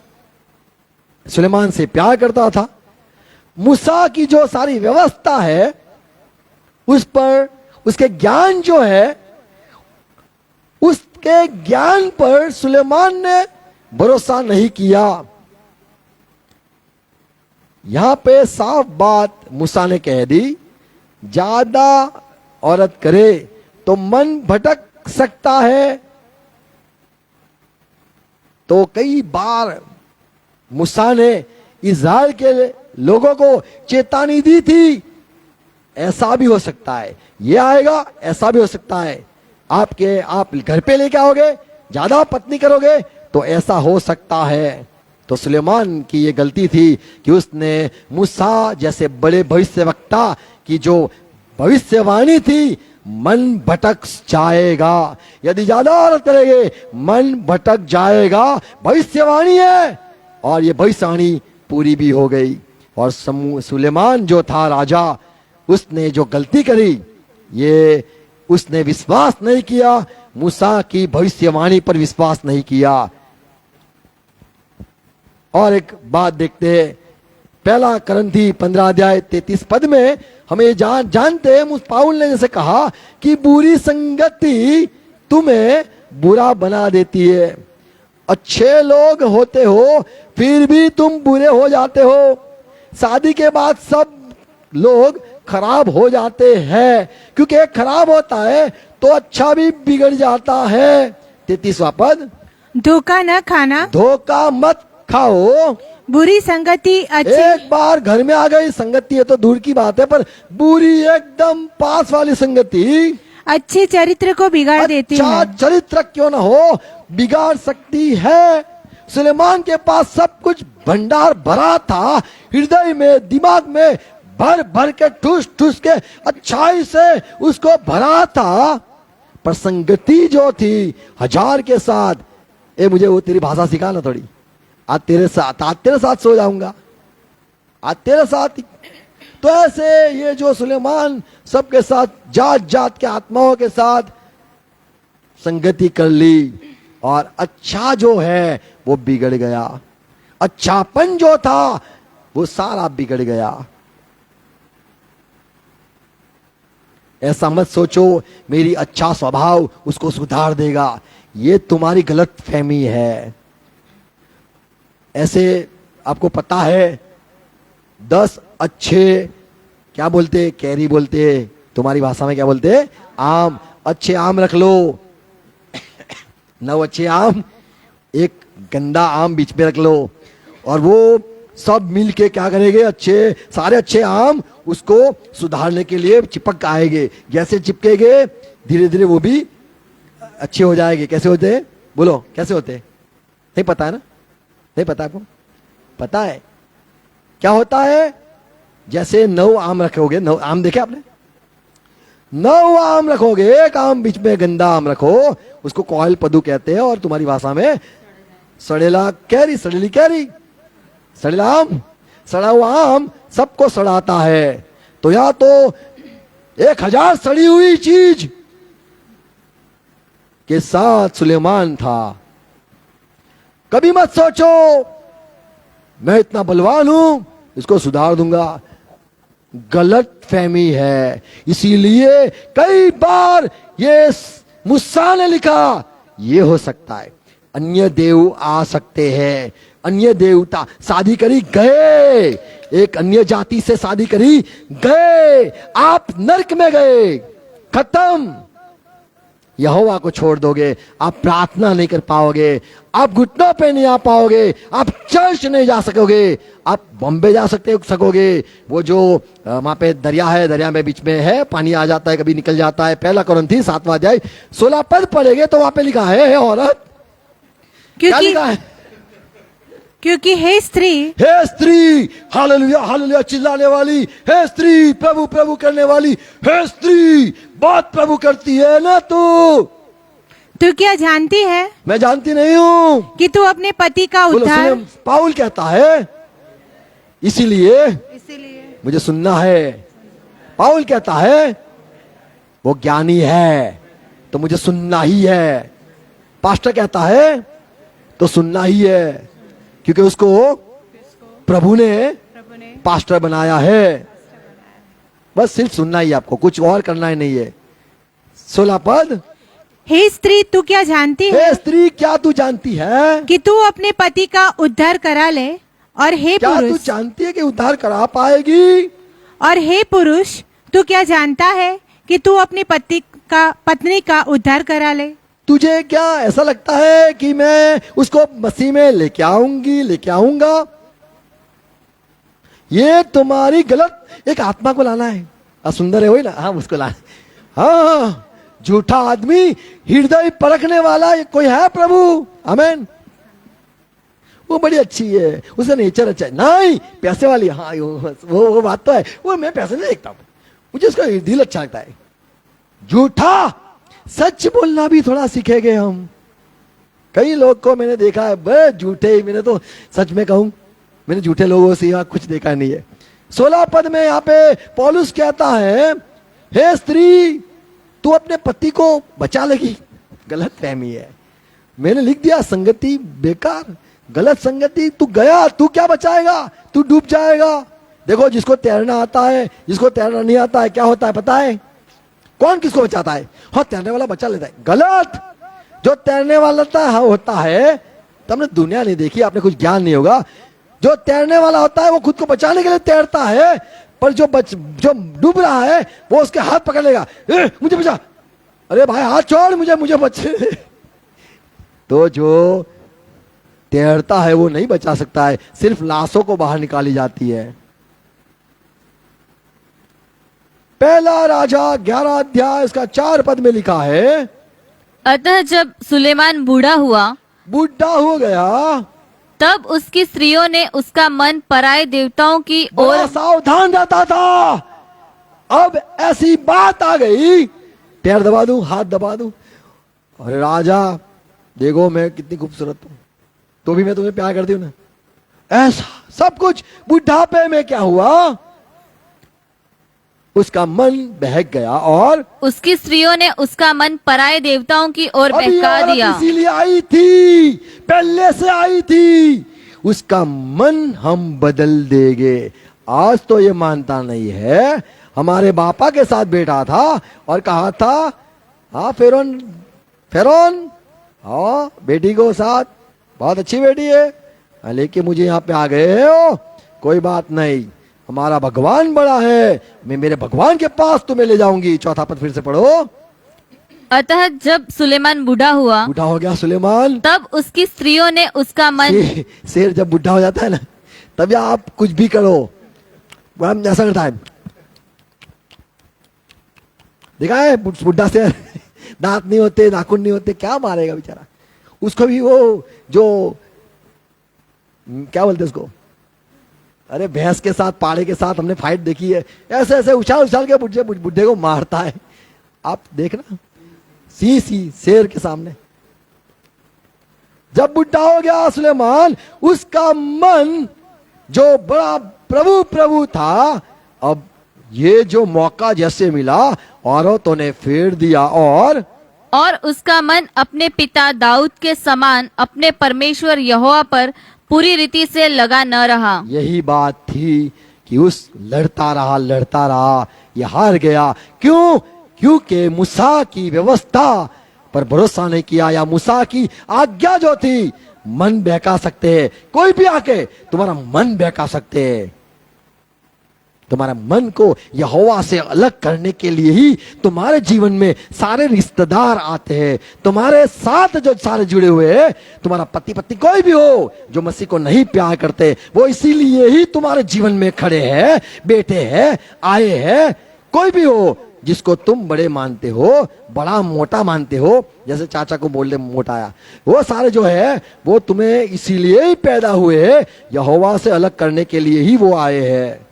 सुलेमान से प्यार करता था। मूसा की जो सारी व्यवस्था है उस पर, उसके ज्ञान जो है, उसके ज्ञान पर सुलेमान ने भरोसा नहीं किया। यहां पे साफ बात मूसा ने कह दी, ज्यादा औरत करे तो मन भटक सकता है। तो कई बार मूसा ने इस्राएल के लोगों को चेतावनी दी थी, ऐसा भी हो सकता है, ये आएगा, ऐसा भी हो सकता है, आप घर पे लेके आओगे, ज्यादा पत्नी करोगे तो ऐसा हो सकता है। तो सुलेमान की ये गलती थी कि उसने मूसा जैसे बड़े भविष्यवक्ता की जो भविष्यवाणी थी, मन भटक जाएगा, यदि ज्यादा औरत करेंगे मन भटक जाएगा, भविष्यवाणी है, और ये भविष्यवाणी पूरी भी हो गई। और सुलेमान जो था राजा, उसने जो गलती करी, ये उसने विश्वास नहीं किया, मूसा की भविष्यवाणी पर विश्वास नहीं किया। और एक बात देखते हैं, पहला करंथी 15 अध्याय 33 पद में हमें जानते हैं पाउल ने जैसे कहा कि बुरी संगति तुम्हें बुरा बना देती है। अच्छे लोग होते हो फिर भी तुम बुरे हो जाते हो। शादी के बाद सब लोग खराब हो जाते हैं, क्योंकि एक खराब होता है तो अच्छा भी बिगड़ जाता है। 33वां पद, धोखा न खाना, धोखा मत खाओ। बुरी संगति अच्छी, एक बार घर में आ गई संगति है तो दूर की बात है, पर बुरी एकदम पास वाली संगति अच्छे चरित्र को बिगाड़ देती अच्छा है। चरित्र क्यों ना हो, बिगाड़ सकती है। सुलेमान के पास सब कुछ भंडार भरा था, हृदय में दिमाग में भर भर के ठूस ठूस के अच्छाई से उसको भरा था, पर संगति जो थी हजार के साथ, मुझे वो तेरी भाषा सिखा ना थोड़ी, आज तेरे साथ सो जाऊंगा, आज तेरे साथ। तो ऐसे ये जो सुलेमान सबके साथ जात जात के आत्माओं के साथ संगति कर ली, और अच्छा जो है वो बिगड़ गया, अच्छापन जो था वो सारा बिगड़ गया। ऐसा मत सोचो मेरी अच्छा स्वभाव उसको सुधार देगा, ये तुम्हारी गलत फहमी है। ऐसे आपको पता है 10 अच्छे, क्या बोलते, कैरी बोलते, तुम्हारी भाषा में क्या बोलते, आम, अच्छे आम रख लो, 9 अच्छे आम, एक गंदा आम बीच में रख लो, और वो सब मिल के क्या करेंगे, अच्छे सारे अच्छे आम उसको सुधारने के लिए चिपक आएंगे। जैसे चिपकेंगे धीरे धीरे वो भी अच्छे हो जाएंगे। कैसे होते हैं बोलो, कैसे होते हैं, नहीं पता है ना, नहीं पता आपको, पता है क्या होता है? जैसे 9 आम रखोगे, 9 आम देखे आपने, 9 आम रखोगे, एक आम बीच में गंदा आम रखो, उसको कॉयल पदू कहते हैं, और तुम्हारी भाषा में सड़ेला कैरी, सड़ेली कैरी, सड़ेला आम, सड़ा हुआ आम सबको सड़ाता है। तो या तो 1000 सड़ी हुई चीज के साथ सुलेमान था। कभी मत सोचो मैं इतना बलवान हूं इसको सुधार दूंगा, गलत फहमी है। इसीलिए कई बार ये मूसा ने लिखा, ये हो सकता है अन्य देव आ सकते हैं, अन्य देवता शादी करी गए, एक अन्य जाति से शादी करी गए, आप नरक में गए, खत्म। यहोवा को छोड़ दोगे, आप प्रार्थना नहीं कर पाओगे, आप घुटनों पे नहीं आ पाओगे, आप चर्च नहीं जा सकोगे, आप बॉम्बे जा सकोगे, वो जो वहां पे दरिया है, दरिया में बीच में है, पानी आ जाता है, कभी निकल जाता है। पहला कुरिन्थी 7वां अध्याय 16 पद पढ़ेंगे तो वहां पे लिखा है औरत, क्या लिखा है? क्योंकि हे स्त्री, हालेलुया हालेलुया चिल्लाने वाली, हे स्त्री प्रभु प्रभु करने वाली, हे स्त्री बहुत प्रभु करती है ना तू क्या जानती है? मैं जानती नहीं हूं कि तू अपने पति का उद्धार, पाउल कहता है, इसीलिए मुझे सुनना है। पाउल कहता है वो ज्ञानी है तो मुझे सुनना ही है, पास्टर कहता है तो सुनना ही है, क्योंकि उसको प्रभु ने पास्टर बनाया है। बस सिर्फ सुनना ही, आपको कुछ और करना ही नहीं है। 16 पद, हे स्त्री तू क्या जानती है? हे स्त्री क्या तू जानती है कि तू अपने पति का उद्धार करा ले, और हे क्या तू पुरुष, जानती है कि उद्धार करा पाएगी? और हे पुरुष तू क्या जानता है कि तू अपने पत्नी का उद्धार करा ले। तुझे क्या ऐसा लगता है कि मैं उसको मसीह में लेके आऊंगा? ये तुम्हारी गलत एक आत्मा को लाना है। सुंदर है वही ना, हाँ उसको लाना। हाँ, झूठा आदमी हृदय परखने वाला कोई है प्रभु, आमेन। वो बड़ी अच्छी है, उसका नेचर अच्छा है। नहीं पैसे वाली, हाँ वो बात तो है, वो मैं पैसे नहीं देखता, मुझे उसका दिल अच्छा लगता है। झूठा, सच बोलना भी थोड़ा सीखेंगे हम। कई लोग को मैंने देखा है बड़े झूठे, मैंने तो सच में कहूं मैंने झूठे लोगों से यहाँ कुछ देखा नहीं है। 16 पद में यहाँ पे पौलुस कहता है, हे स्त्री तू अपने पति को बचा लेगी। गलत फहमी है, मैंने लिख दिया संगति बेकार, गलत संगति। तू गया, तू क्या बचाएगा? तू डूब जाएगा। देखो जिसको तैरना आता है, जिसको तैरना नहीं आता है क्या होता है पता है? कौन किसको बचाता है? हाँ तैरने वाला बचा लेता है। गलत। जो तैरने वाला होता है, तो हमने दुनिया नहीं देखी, आपने कुछ ज्ञान नहीं होगा। जो तैरने वाला होता है वो खुद को बचाने के लिए तैरता है, पर जो डूब रहा है वो उसके हाथ पकड़ लेगा, मुझे बचा, अरे भाई हाथ छोड़, मुझे बचे। तो जो तैरता है वो नहीं बचा सकता है, सिर्फ लाशों को बाहर निकाली जाती है। पहला राजा 11 अध्याय इसका 4 पद में लिखा है, अतः जब सुलेमान बूढ़ा हो गया, तब उसकी स्त्रियों ने उसका मन पराये देवताओं की बड़ा ओर सावधान रहता था। अब ऐसी बात आ गई, पैर दबा दूं, हाथ दबा दूं, अरे राजा देखो मैं कितनी खूबसूरत हूं, तो भी मैं तुम्हें प्यार करती हूं ना। ऐसा सब कुछ बुढ़ापे में क्या हुआ? उसका मन बहक गया और उसकी स्त्रियों ने उसका मन पराये देवताओं की ओर बहका दिया। इसीलिए आई थी, पहले से आई थी, उसका मन हम बदल देंगे। आज तो ये मानता नहीं है। हमारे बापा के साथ बैठा था और कहा था, हाँ फेरोन हाँ बेटी को साथ, बहुत अच्छी बेटी है, लेकिन मुझे यहाँ पे आ गए हो, कोई बात नहीं, हमारा भगवान बड़ा है, मैं मेरे भगवान के पास तुम्हें ले जाऊंगी। 4 पद फिर से पढ़ो। अतः जब सुलेमान बूढ़ा हो गया सुलेमान, तब उसकी स्त्रियों ने उसका मन, शेर जब बूढ़ा हो जाता है ना, तब आप कुछ भी करो, ऐसा करता है, देखा है बुढ़ा शेर, दांत नहीं होते, नाखून नहीं होते, क्या मारेगा बेचारा उसको भी। वो जो क्या बोलते उसको, अरे भैंस के साथ, पाड़े के साथ हमने फाइट देखी है, ऐसे ऐसे उछाल के बुढ़े को मारता है। आप देखना सी शेर के सामने। जब बुढ़ा हो गया सुलेमान, उसका मन जो बड़ा प्रभु था, अब ये जो मौका जैसे मिला औरतों ने फेर दिया और उसका मन अपने पिता दाऊद के समान अपने परमेश्वर यहोवा पर पूरी रीति से लगा न रहा। यही बात थी कि उस लड़ता रहा, ये हार गया। क्यों? क्योंकि मूसा की व्यवस्था पर भरोसा नहीं किया, या मूसा की आज्ञा जो थी। मन बहका सकते हैं, कोई भी आके तुम्हारा मन बहका सकते हैं। तुम्हारे मन को यहोवा से अलग करने के लिए ही तुम्हारे जीवन में सारे रिश्तेदार आते हैं, तुम्हारे साथ जो सारे जुड़े हुए हैं, तुम्हारा पति पत्नी कोई भी हो जो मसीह को नहीं प्यार करते, वो इसीलिए ही तुम्हारे जीवन में खड़े हैं, बैठे हैं, आए हैं। कोई भी हो जिसको तुम बड़े मानते हो, बड़ा मोटा मानते हो, जैसे चाचा को बोल दे मोटाया, वो सारे जो है वो तुम्हें इसीलिए ही पैदा हुए हैं, यहोवा से अलग करने के लिए ही वो आए हैं।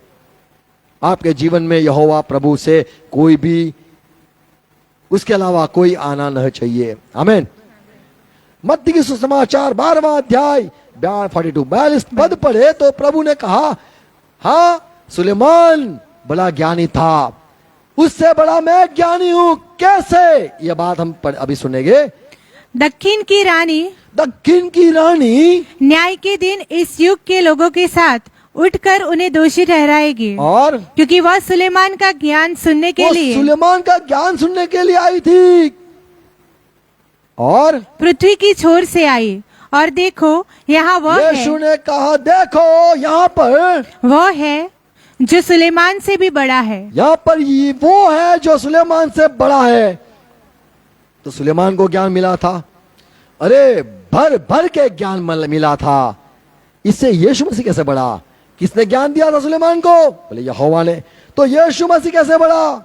आपके जीवन में यहोवा प्रभु से कोई भी, उसके अलावा कोई आना नहीं चाहिए। आमीन। मत्ती की सुसमाचार 12वां अध्याय 42 पद पढ़े तो प्रभु ने कहा, हाँ सुलेमान बड़ा ज्ञानी था, उससे बड़ा मैं ज्ञानी हूं। कैसे? यह बात हम अभी सुनेंगे। दक्षिण की रानी न्याय के दिन इस युग के लोगों के साथ उठकर उन्हें दोषी ठहराएगी, और क्योंकि वह सुलेमान का ज्ञान सुनने के लिए आई थी और पृथ्वी की छोर से आई। और देखो यहाँ वह यीशु ने कहा, देखो यहाँ पर वह है जो सुलेमान से भी बड़ा है। यहाँ पर वो है जो सुलेमान से बड़ा है। तो सुलेमान को ज्ञान मिला था, अरे भर भर के ज्ञान मिला था। इससे यीशु मसीह कैसे बढ़ा? किसने ज्ञान दिया था सुलेमान को? बोले यहोवा ने। तो यीशु मसीह कैसे बढ़ा?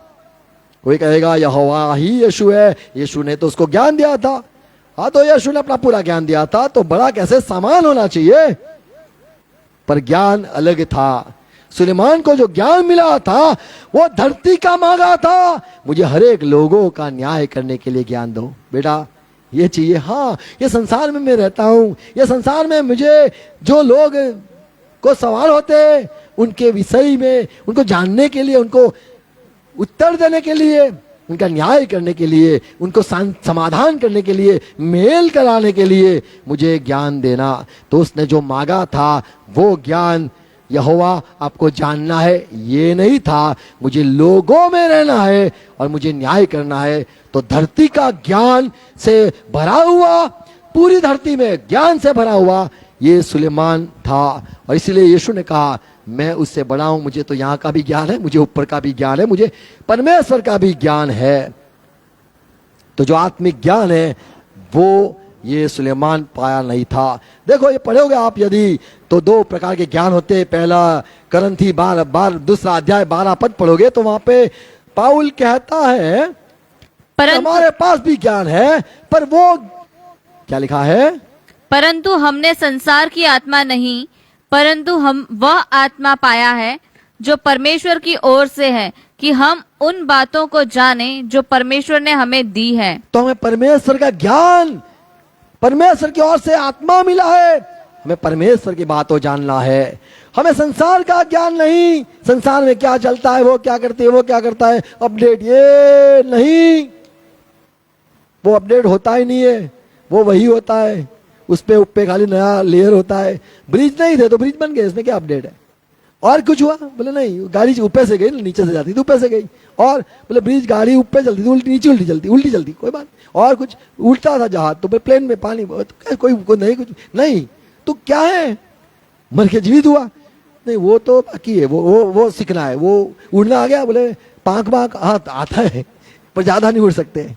कोई कहेगा यहोवा ही यीशु है, यीशु ने तो उसको ज्ञान दिया था। हाँ, तो यीशु ने अपना पूरा ज्ञान दिया था, तो बड़ा कैसे समान होना चाहिए, पर ज्ञान अलग था। सुलेमान को जो ज्ञान मिला था वो धरती का मांगा था। मुझे हर एक लोगों का न्याय करने के लिए ज्ञान दो बेटा, ये चाहिए। हाँ, ये संसार में मैं रहता हूं, ये संसार में मुझे जो लोग को सवाल होते हैं उनके विषय में, उनको जानने के लिए, उनको उत्तर देने के लिए, उनका न्याय करने के लिए, उनको समाधान करने के लिए, मेल कराने के लिए मुझे ज्ञान देना। तो उसने जो मांगा था वो ज्ञान, यहोवा आपको जानना है, ये नहीं था। मुझे लोगों में रहना है और मुझे न्याय करना है। तो धरती का ज्ञान से भरा हुआ, पूरी धरती में ज्ञान से भरा हुआ ये सुलेमान था। और इसलिए यीशु ने कहा मैं उससे बड़ा हूं, मुझे तो यहाँ का भी ज्ञान है, मुझे ऊपर का भी ज्ञान है, मुझे परमेश्वर का भी ज्ञान है। तो जो आत्मिक ज्ञान है वो ये सुलेमान पाया नहीं था। देखो ये पढ़ोगे आप यदि, तो दो प्रकार के ज्ञान होते हैं। पहला करंथी 12 दूसरा अध्याय 12 पद पढ़ोगे तो वहां पे पाउल कहता है हमारे पास भी ज्ञान है, पर वो क्या लिखा है, परंतु हमने संसार की आत्मा नहीं, परंतु हम वह आत्मा पाया है जो परमेश्वर की ओर से है, कि हम उन बातों को जाने जो परमेश्वर ने हमें दी है। तो हमें परमेश्वर का ज्ञान, परमेश्वर की ओर से आत्मा मिला है, हमें परमेश्वर की बातों जानना है। हमें संसार का ज्ञान नहीं, संसार में क्या चलता है, वो क्या करती है, वो क्या करता है, अपडेट ये नहीं, वो अपडेट होता ही नहीं है, वो वही होता है, उस पे ऊपर खाली नया लेयर होता है। ब्रिज नहीं थे तो ब्रिज बन गए, इसमें क्या अपडेट है? और कुछ हुआ? बोले नहीं, गाड़ी ऊपर से गई, नीचे से जाती थी, ऊपर से गई। और बोले ब्रिज, गाड़ी ऊपर चलती थी, उल्टी नीचे उल्टी चलती, उल्टी चलती, कोई बात। और कुछ उल्टा था जहाज, तो प्लेन में पानी, तो कोई नहीं, कुछ नहीं, तो क्या है, मर के जीवित हुआ? नहीं, वो तो बाकी है, वो सीखना है, वो उड़ना आ गया। बोले पांख बांख आता है, पर ज्यादा नहीं उड़ सकते।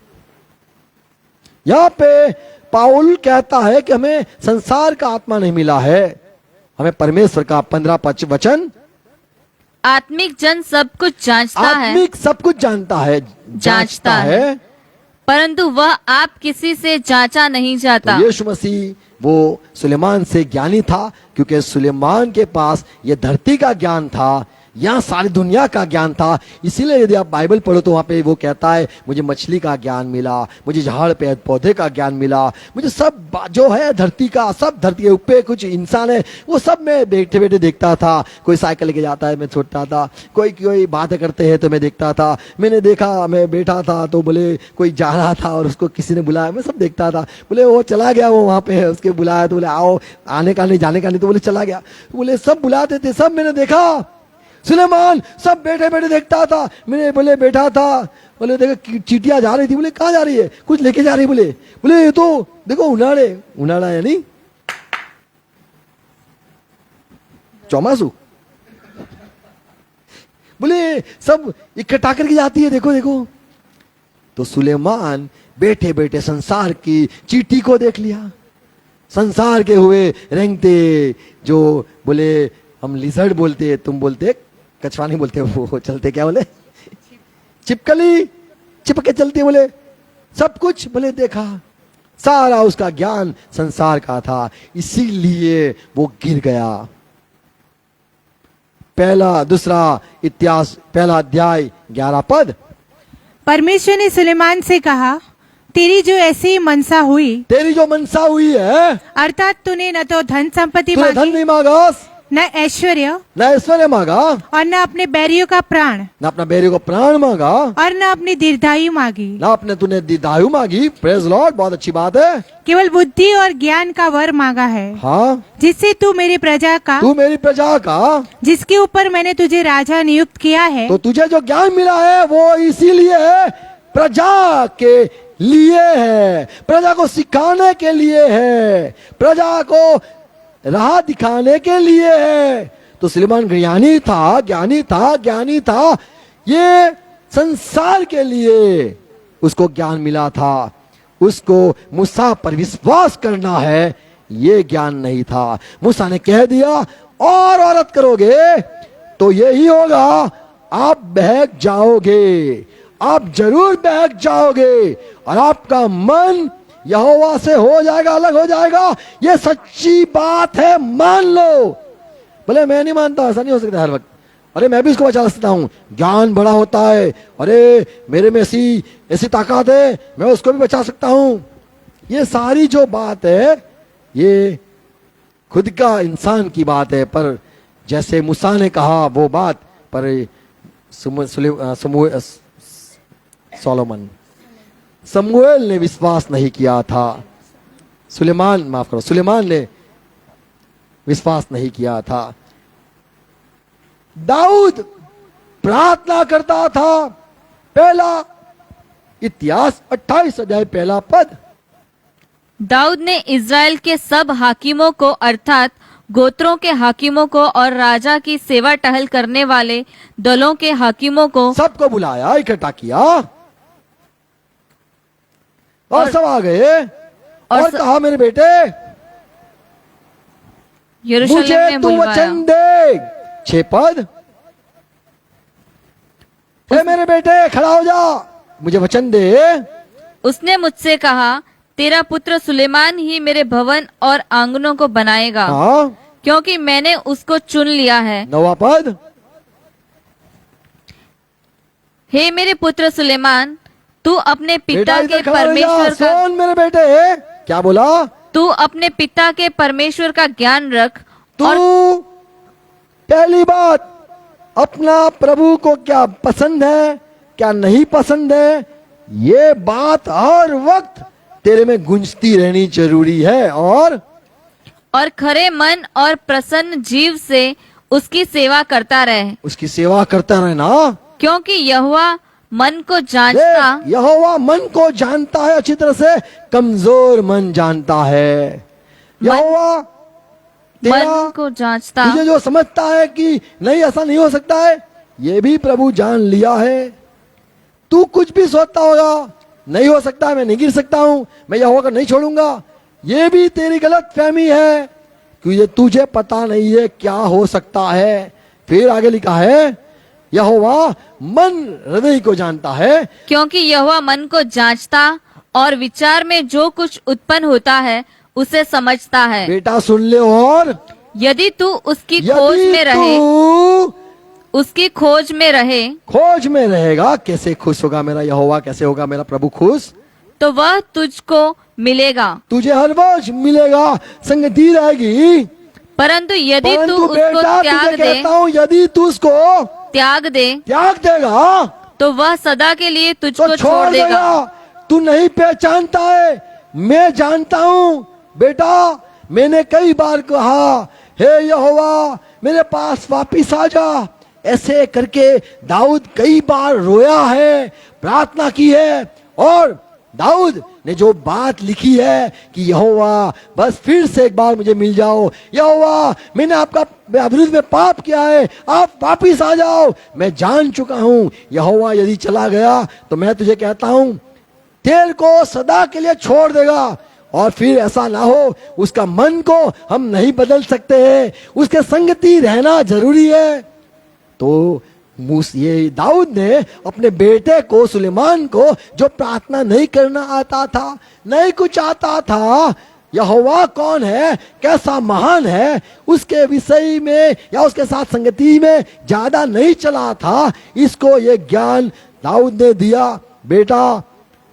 यहाँ पे पाउल कहता है कि हमें संसार का आत्मा नहीं मिला है, हमें परमेश्वर का 15 वचन, आत्मिक जन सब कुछ जांचता है, आत्मिक सब कुछ जानता है, जांचता है, परंतु वह आप किसी से जांचा नहीं जाता। तो यीशु मसीह वो सुलेमान से ज्ञानी था, क्योंकि सुलेमान के पास ये धरती का ज्ञान था, यहाँ सारी दुनिया का ज्ञान था। इसीलिए यदि आप बाइबल पढ़ो तो वहाँ पे वो कहता है मुझे मछली का ज्ञान मिला, मुझे झाड़ पेड़ पौधे का ज्ञान मिला, मुझे सब जो है धरती का, सब धरती के ऊपर कुछ इंसान है वो सब मैं बैठे बैठे देखता था। कोई साइकिल लेके जाता है, मैं छोड़ता था, कोई बातें करते हैं तो मैं देखता था। मैंने देखा, मैं बैठा था तो बोले कोई जा रहा था और उसको किसी ने बुलाया, मैं सब देखता था। बोले वो चला गया, वो वहाँ पे उसके बुलाया तो बोले आओ, आने का नहीं जाने का नहीं, तो बोले चला गया। बोले सब बुलाते थे, सब मैंने देखा। सुलेमान सब बैठे बैठे देखता था, मैंने बोले बैठा था, बोले देखो चीटियां जा रही थी, बोले कहाँ जा रही है, कुछ लेके जा रही, बोले ये तो देखो उनाड़ा है नहीं, चौमासू, बोले सब इकट्ठा करके जाती है, देखो देखो। तो सुलेमान बैठे बैठे संसार की चीटी को देख लिया, संसार के हुए रेंगते, जो बोले हम लिजर्ड बोलते, तुम बोलते कछुआ नहीं बोलते, वो चलते क्या बोले, चिपकली चिपके चलती, बोले सब कुछ बोले देखा। सारा उसका ज्ञान संसार का था, इसीलिए वो गिर गया। दूसरा इतिहास पहला अध्याय 11 पद। परमेश्वर ने सुलेमान से कहा, तेरी जो ऐसी मनसा हुई, तेरी जो मनसा हुई है, अर्थात तूने न तो धन संपत्ति तूने धन मांगी, नहीं मांगा, न ऐश्वर्य मांगा, और न अपने बैरियों का प्राण, न अपना बैरियों का प्राण मांगा, और न अपनी दीर्घायु मांगी, ना अपने तूने दीर्घायु मांगी। प्रेज लॉर्ड, बहुत अच्छी बात है। केवल बुद्धि और ज्ञान का वर मांगा है, हाँ, जिससे तू मेरी प्रजा का, जिसके ऊपर मैंने तुझे राजा नियुक्त किया है, तो तुझे जो ज्ञान मिला है वो इसीलिए है, प्रजा के लिए है, प्रजा को सिखाने के लिए है, प्रजा को राह दिखाने के लिए है। तो सुलेमान ज्ञानी था, ये संसार के लिए उसको ज्ञान मिला था। उसको मूसा पर विश्वास करना है, ये ज्ञान नहीं था। मूसा ने कह दिया और औरत करोगे तो यही होगा, आप बहक जाओगे, आप जरूर बहक जाओगे और आपका मन यहोवा से हो जाएगा, अलग हो जाएगा। ये सच्ची बात है, मान लो। बोले मैं नहीं मानता, ऐसा नहीं हो सकता हर वक्त। अरे मैं भी इसको बचा सकता हूँ, ज्ञान बड़ा होता है, अरे मेरे में ऐसी ताकत है, मैं उसको भी बचा सकता हूँ। ये सारी जो बात है ये खुद का इंसान की बात है, पर जैसे मूसा ने कहा वो बात, पर समूएल ने विश्वास नहीं किया था। सुलेमान ने विश्वास नहीं किया था। दाऊद प्रार्थना करता था। पहला इतिहास 28 अध्याय पहला पद। दाऊद ने इज़राइल के सब हाकिमों को अर्थात गोत्रों के हाकिमों को और राजा की सेवा टहल करने वाले दलों के हाकिमों को सबको बुलाया, इकट्ठा किया और सब आ गए और कहा मेरे बेटे यरूशलेम मुझे में तू बुलवाया। वचन दे। 6 पद। मेरे बेटे खड़ा हो जा, मुझे वचन दे। उसने मुझसे कहा तेरा पुत्र सुलेमान ही मेरे भवन और आंगनों को बनाएगा, हाँ, क्योंकि मैंने उसको चुन लिया है। 9वां पद। हे मेरे पुत्र सुलेमान, तू अपने पिता बेटा के इधर खड़ा हो जा, परमेश्वर का सुन मेरे बेटे क्या बोला। तू अपने पिता के परमेश्वर का ज्ञान रख तू और पहली बात अपना प्रभु को क्या पसंद है क्या नहीं पसंद है, ये बात हर वक्त तेरे में गूंजती रहनी जरूरी है। और खरे मन और प्रसन्न जीव से उसकी सेवा करता रहे, उसकी सेवा करता रहना। क्योंकि यहोवा मन को जांचता देख, यहोवा मन को जानता है अच्छी तरह से, कमजोर मन जानता है। यहोवा तेरा मन को जांचता तुझे जो समझता है कि नहीं ऐसा नहीं हो सकता है, ये भी प्रभु जान लिया है। तू कुछ भी सोचता होगा नहीं हो सकता, मैं नहीं गिर सकता हूं, मैं यहोवा को नहीं छोड़ूंगा, ये भी तेरी गलत फहमी है, क्योंकि तुझे पता नहीं है क्या हो सकता है। फिर आगे लिखा है यहोवा मन हृदय को जानता है। क्योंकि यहोवा मन को जांचता और विचार में जो कुछ उत्पन्न होता है उसे समझता है। बेटा सुन ले, और यदि तू उसकी खोज यदि में रहे, तू उसकी खोज में रहे, खोज में रहेगा। कैसे खुश होगा मेरा यहोवा, कैसे होगा मेरा प्रभु खुश? तो वह तुझको मिलेगा। तुझे हर रोज मिलेगा, संगति रहेगी। परंतु यदि तू परंतु उसको बेटा त्याग तुझे दे, कहता हूँ, यदि तू उसको त्याग देगा तो वह सदा के लिए तुझको तो छोड़ देगा। तू नहीं पहचानता है, मैं जानता हूँ बेटा। मैंने कई बार कहा हे यहोवा मेरे पास वापिस आ जा, ऐसे करके दाऊद कई बार रोया है, प्रार्थना की है। और दाऊद ने जो बात लिखी है कि यहोवा बस फिर से एक बार मुझे मिल जाओ, यहोवा मैंने आपका विरुद्ध में पाप किया है, आप वापिस आ जाओ। मैं जान चुका हूं यहोवा यदि चला गया तो मैं तुझे कहता हूं तेरे को सदा के लिए छोड़ देगा। और फिर ऐसा ना हो, उसका मन को हम नहीं बदल सकते हैं, उसके संगति रहना जरूरी है। तो ये दाऊद ने अपने बेटे को सुलेमान को जो प्रार्थना नहीं करना आता था, नहीं कुछ आता था, यहोवा कौन है, कैसा महान है, उसके विषय में या उसके साथ संगति में ज्यादा नहीं चला था, इसको ये ज्ञान दाऊद ने दिया। बेटा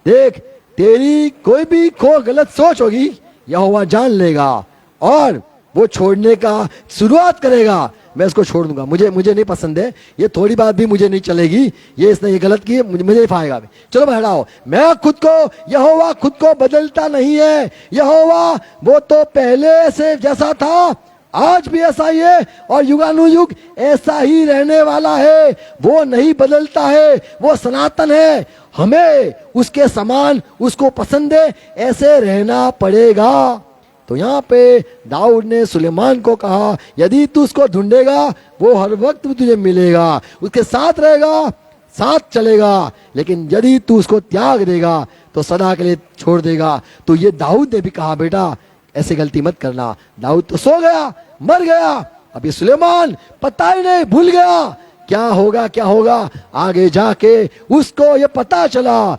देख, तेरी कोई भी गलत सोच होगी यहोवा जान लेगा और वो छोड़ने का शुरुआत करेगा। मैं इसको छोड़ दूंगा, मुझे नहीं पसंद है, ये थोड़ी बात भी मुझे नहीं चलेगी, इसने ये गलत की, मुझे नहीं पाएगा। चलो भाई हटाओ, मैं खुद को, यहोवा खुद को बदलता नहीं है। यहोवा वो तो पहले से जैसा था आज भी ऐसा ही है और युगानुयुग ऐसा ही रहने वाला है। वो नहीं बदलता है, वो सनातन है। हमें उसके समान, उसको पसंद है, ऐसे रहना पड़ेगा। तो यहाँ पे दाऊद ने सुलेमान को कहा यदि तू उसको ढूंढेगा वो हर वक्त तुझे मिलेगा, उसके साथ रहेगा, साथ चलेगा। लेकिन यदि तू उसको त्याग देगा तो सदा के लिए छोड़ देगा। तो ये दाऊद ने भी कहा बेटा ऐसे गलती मत करना। दाऊद तो सो गया, मर गया। अब ये सुलेमान पता ही नहीं, भूल गया क्या होगा आगे जाके उसको ये पता चला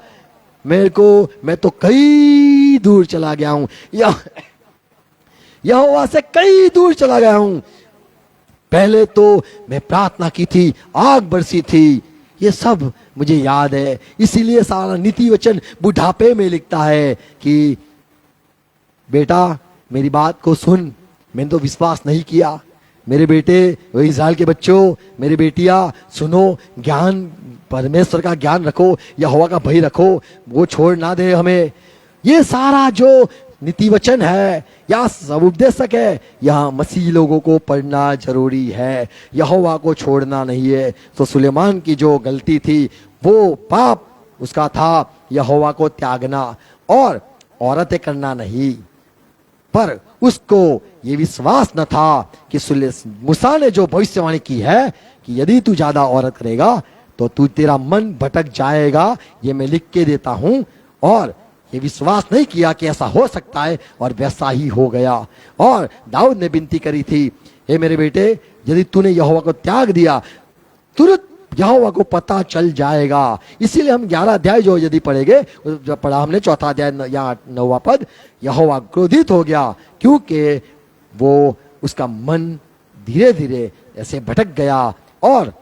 मैं तो कई दूर चला गया हूं, यहोवा से कई दूर चला गया हूं। पहले तो मैं प्रार्थना की थी, आग बरसी थी, ये सब मुझे याद है। इसीलिए सारा नीति वचन बुढ़ापे में लिखता है कि बेटा मेरी बात को सुन। मैंने तो विश्वास नहीं किया। मेरे बेटे, वो इज़राइल के बच्चों, मेरी बेटियां सुनो, ज्ञान, परमेश्वर का ज्ञान रखो, यहोवा का भय रखो, वो छोड़ ना दे हमें। ये सारा जो नीति वचन है या सब उपदेशक है, यहाँ मसीह लोगों को पढ़ना जरूरी है, यहोवा को छोड़ना नहीं है। तो सुलेमान की जो गलती थी वो पाप उसका था यहोवा को त्यागना और औरतें करना नहीं। पर उसको ये विश्वास न था कि मूसा ने जो भविष्यवाणी की है कि यदि तू ज्यादा औरत करेगा तो तू तेरा मन भटक जाएगा, ये मैं लिख के देता हूं। और ये विश्वास नहीं किया कि ऐसा हो सकता है, और वैसा ही हो गया। और दाऊद ने विनती करी थी, हे मेरे बेटे, यदि तूने यहोवा को त्याग दिया तुरंत यहोवा को पता चल जाएगा। इसीलिए हम 11 अध्याय जो यदि पढ़ेंगे, जब पढ़ा हमने 4था अध्याय या 9वां पद, यहोवा क्रोधित हो गया क्योंकि वो उसका मन धीरे धीरे ऐसे भटक गया और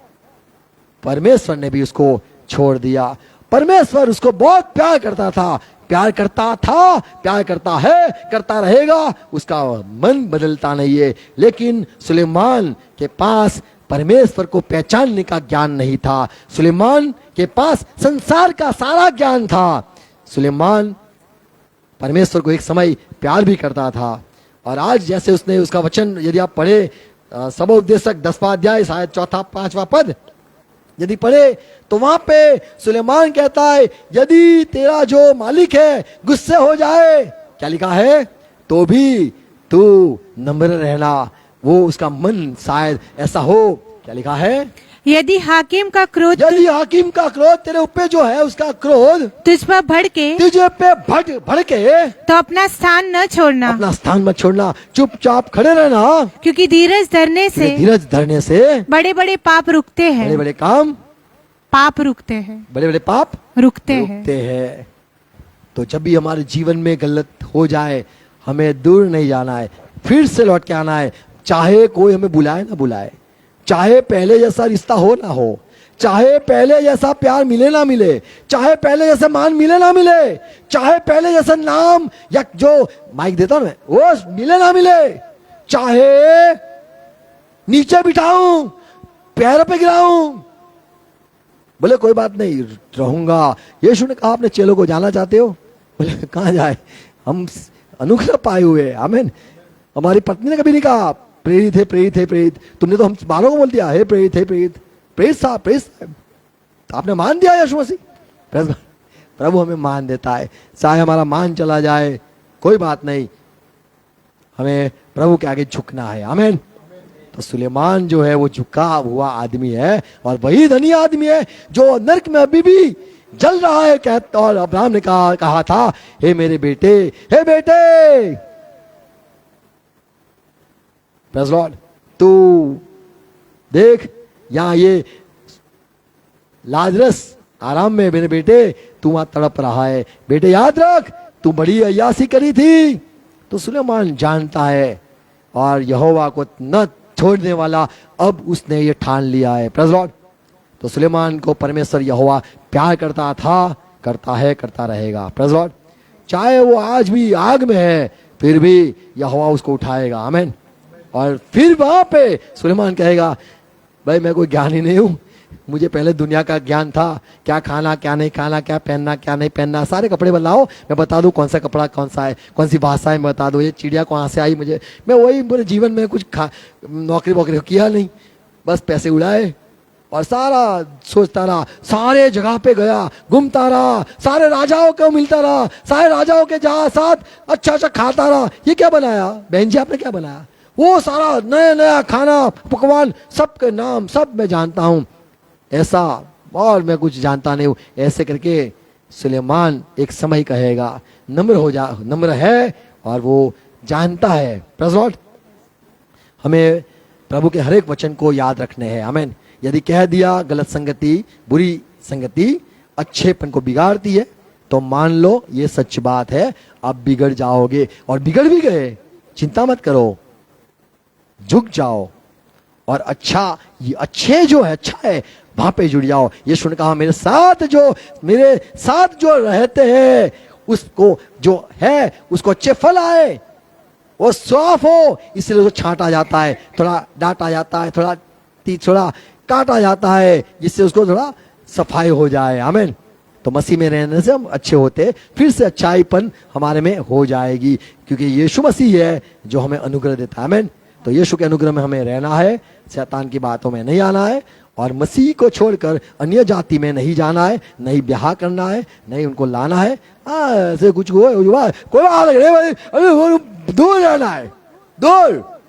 परमेश्वर ने भी उसको छोड़ दिया। परमेश्वर उसको बहुत प्यार करता था, प्यार करता है, करता रहेगा, उसका मन बदलता नहीं है। लेकिन सुलेमान के पास परमेश्वर को पहचानने का ज्ञान नहीं था। सुलेमान के पास संसार का सारा ज्ञान था। सुलेमान परमेश्वर को एक समय प्यार भी करता था। और आज जैसे उसने उसका वचन यदि आप पढ़े, सब उपदेशक 10वां अध्याय शायद 4-5वां पद यदि पढ़े, तो वहां पे सुलेमान कहता है यदि तेरा जो मालिक है गुस्से हो जाए, क्या लिखा है, तो भी तू नम्र रहना। वो उसका मन शायद ऐसा हो, क्या लिखा है, यदि हाकिम का क्रोध तेरे ऊपर जो है उसका क्रोध तुझ पर भड़के तुझे पे भड़के तो अपना स्थान मत छोड़ना, चुपचाप खड़े रहना, क्योंकि धीरज धरने से बड़े बड़े पाप रुकते हैं, बड़े बड़े काम पाप रुकते हैं, बड़े बड़े पाप रुकते हैं। तो जब भी हमारे जीवन में गलत हो जाए, हमें दूर नहीं जाना है, फिर से लौट के आना है। चाहे कोई हमें बुलाए ना बुलाए, चाहे पहले जैसा रिश्ता हो ना हो, चाहे पहले जैसा प्यार मिले ना मिले, चाहे पहले जैसा मान मिले ना मिले, चाहे पहले जैसा नाम या जो माइक देता हूं मैं वो मिले ना मिले, चाहे नीचे बिठाऊं, पैरों पे गिराऊं, बोले कोई बात नहीं रहूंगा। यीशु ने कहा अपने चेलों को जाना चाहते हो, बोले कहां जाए, हम अनुग्रह पाए हुए। आमीन। हमारी पत्नी ने कभी नहीं कहा प्रेरित है। तुमने तो हम 12 को बोल दिया हे प्रेरित साहब। आपने मान दिया यीशु मसीह। प्रभु हमें मान देता है, चाहे हमारा मान चला जाए कोई बात नहीं, हमें प्रभु के आगे झुकना है। आमीन। तो सुलेमान जो है वो झुका हुआ आदमी है और वही धनी आदमी है जो नरक में अभी भी जल रहा है। कहता, और अब्राहम ने कहा था हे मेरे बेटे, हे बेटे, प्रेज़ लॉर्ड, तू देख यहाँ ये लाजरस आराम में, मेरे बेटे तू वहां तड़प रहा है, बेटे याद रख तू बड़ी अय्यासी करी थी। तो सुलेमान जानता है और यहोवा को न छोड़ने वाला अब उसने ये ठान लिया है। Praise Lord. तो सुलेमान को परमेश्वर यहोवा प्यार करता था, करता है, करता रहेगा। Praise Lord. चाहे वो आज भी आग में है फिर भी यहोवा उसको उठाएगा। आमीन। और फिर वहां पे सुलेमान कहेगा भाई मैं कोई ज्ञानी नहीं हूं, मुझे पहले दुनिया का ज्ञान था, क्या खाना क्या नहीं खाना, क्या पहनना क्या नहीं पहनना, सारे कपड़े बनाओ मैं बता दूं कौन सा कपड़ा कौन सा है, कौन सी भाषा है मैं बता दूं, ये चिड़िया कहाँ से आई, मुझे मैं वही पूरे जीवन में कुछ नौकरी वोकरी किया नहीं, बस पैसे उड़ाए और सारा सोचता रहा, सारे जगह पे गया, घूमता रहा, सारे राजाओं को मिलता रहा, सारे राजाओं के साथ अच्छा खाता रहा। ये क्या बनाया बहन जी, आपने क्या बनाया, वो सारा नया खाना पकवान सबके नाम सब मैं जानता हूं, ऐसा और मैं कुछ जानता नहीं हूं। ऐसे करके सुलेमान एक समय कहेगा, नम्र है और वो जानता है। प्रेज़ लॉर्ड, हमें प्रभु के हर एक वचन को याद रखने हैं। आमीन। यदि कह दिया गलत संगति, बुरी संगति अच्छेपन को बिगाड़ती है, तो मान लो ये सच बात है, आप बिगड़ जाओगे। और बिगड़ भी गए, चिंता मत करो, झुक जाओ और अच्छा, ये अच्छे जो है, अच्छा है, वहां पे जुड़ जाओ। यीशु ने कहा, मेरे साथ जो रहते हैं उसको जो है उसको अच्छे फल आए, वो साफ हो, इसलिए उसको छांटा जाता है, थोड़ा डांटा जाता है, थोड़ा काटा जाता है, जिससे उसको थोड़ा सफाई हो जाए। आमीन। तो मसीह में रहने से हम अच्छे होते, फिर से अच्छाईपन हमारे में हो जाएगी, क्योंकि यीशु मसीह है जो हमें अनुग्रह देता है। आमीन। तो यीशु के अनुग्रह में हमें रहना है, शैतान की बातों में नहीं आना है, और मसीह को छोड़कर अन्य जाति में नहीं जाना है, नहीं ब्याह करना है, नहीं उनको लाना है। ऐसे कुछ कोई बात नहीं, दूर रहना है, दूर,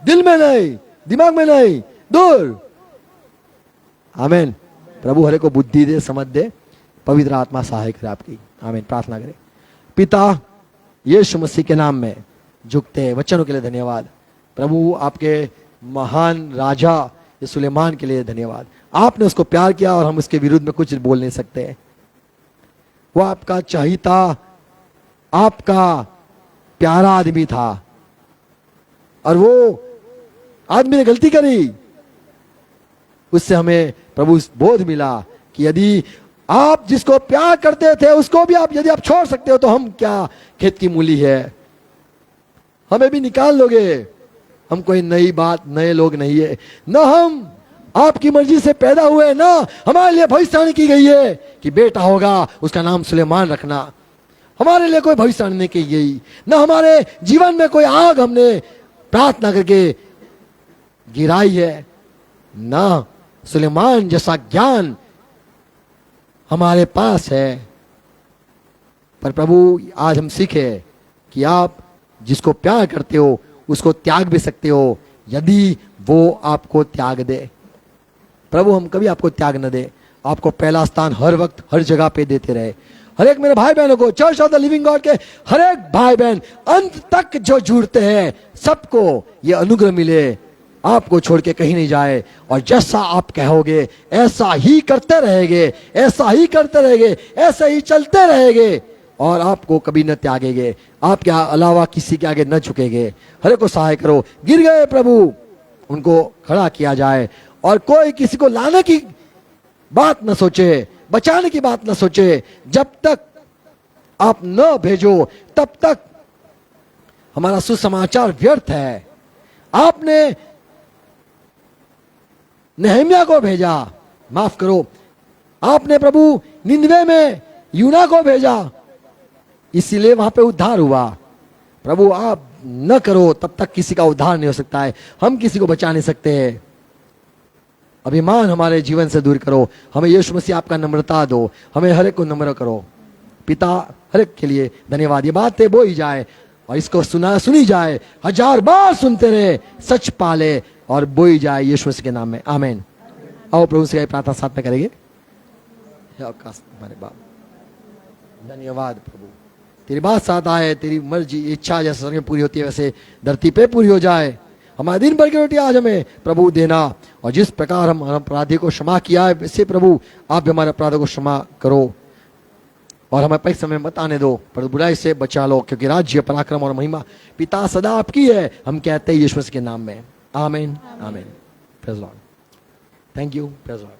दिल में नहीं, दिमाग में नहीं, दूर। आमीन। प्रभु हरे को बुद्धि दे, समझ दे, पवित्र आत्मा सहाय करे आपकी। आमीन। प्रार्थना करें। पिता, यीशु मसीह के नाम में झुकते वचनों के लिए धन्यवाद। प्रभु आपके महान राजा सुलेमान के लिए धन्यवाद। आपने उसको प्यार किया और हम उसके विरुद्ध में कुछ बोल नहीं सकते। वो आपका चाहता, आपका प्यारा आदमी था, और वो आदमी ने गलती करी। उससे हमें प्रभु बोध मिला कि यदि आप जिसको प्यार करते थे उसको भी यदि आप छोड़ सकते हो, तो हम क्या खेत की मूली है, हमें भी निकाल लोगे। हम कोई नई बात, नए लोग नहीं है, न हम आपकी मर्जी से पैदा हुए, ना हमारे लिए भविष्यवाणी की गई है कि बेटा होगा, उसका नाम सुलेमान रखना। हमारे लिए कोई भविष्यवाणी नहीं की गई, ना हमारे जीवन में कोई आग हमने प्रार्थना करके गिराई है, ना सुलेमान जैसा ज्ञान हमारे पास है। पर प्रभु आज हम सीखे कि आप जिसको प्यार करते हो उसको त्याग भी सकते हो, यदि वो आपको त्याग दे। प्रभु हम कभी आपको त्याग न दे, आपको पहला स्थान हर वक्त हर जगह पे देते रहे। हर एक मेरे भाई बहनों को, church of the living God के हर एक भाई बहन अंत तक जो जुड़ते हैं, सबको ये अनुग्रह मिले, आपको छोड़ के कहीं नहीं जाए, और जैसा आप कहोगे ऐसा ही करते रहेंगे, ऐसा ही करते रहेंगे, ऐसे ही चलते रहेंगे, और आपको कभी न त्यागेंगे, आपके अलावा किसी के आगे न झुकेंगे। हर एक को सहाय करो। गिर गए प्रभु, उनको खड़ा किया जाए, और कोई किसी को लाने की बात न सोचे, बचाने की बात न सोचे। जब तक आप न भेजो तब तक हमारा सुसमाचार व्यर्थ है। आपने नहम्याह को भेजा, माफ करो, आपने प्रभु निनवे में यूना को भेजा, इसीलिए वहां पे उद्धार हुआ। प्रभु आप न करो तब तक किसी का उद्धार नहीं हो सकता है, हम किसी को बचा नहीं सकते हैं। अभिमान हमारे जीवन से दूर करो, हमें यीशु मसीह आपका नम्रता दो, हमें हर एक को नम्र करो। पिता, हर एक के लिए धन्यवाद। ये बातें बोई जाए और इसको सुनी जाए, 1000 बार सुनते रहे, सच पाले और बोई जाए यीशु मसीह के नाम में। आमीन। आओ प्रभु से प्रार्थना साथ में करेंगे। हमारे बाप, धन्यवाद प्रभु, तेरी बात साथ आए, तेरी मर्जी इच्छा जैसे स्वर्ग में पूरी होती है वैसे धरती पे पूरी हो जाए। हमारे दिन भर की रोटी आज हमें प्रभु देना, और जिस प्रकार हम अपराधी को क्षमा किया है वैसे प्रभु आप भी हमारे अपराधों को क्षमा करो, और हमें परीक्षा में मत आने दो, पर बुराई से बचा लो, क्योंकि राज्य, पराक्रम और महिमा पिता सदा आपकी है। हम कहते हैं यीशु मसीह के नाम में। आमीन। आमीन। Praise Lord. Thank you. Praise Lord.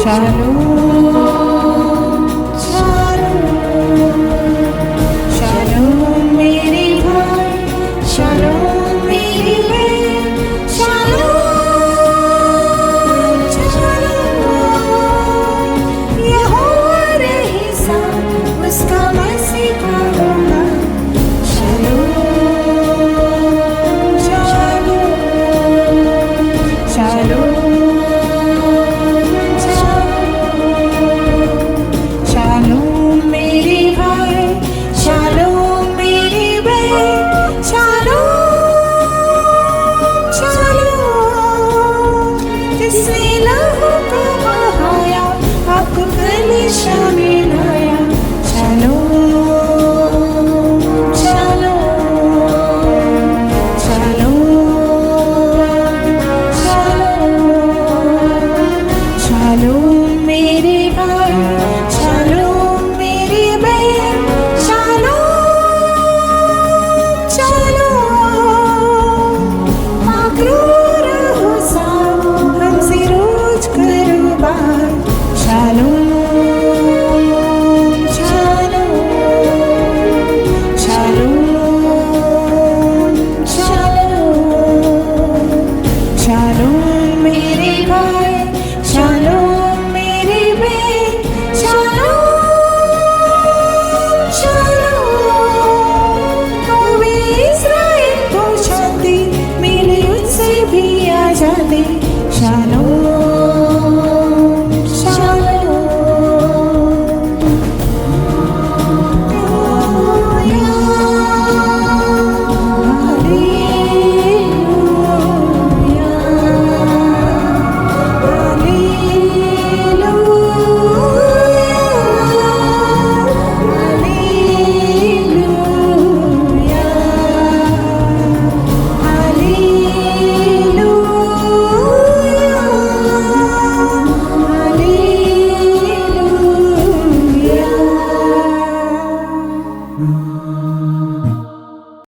Shalom.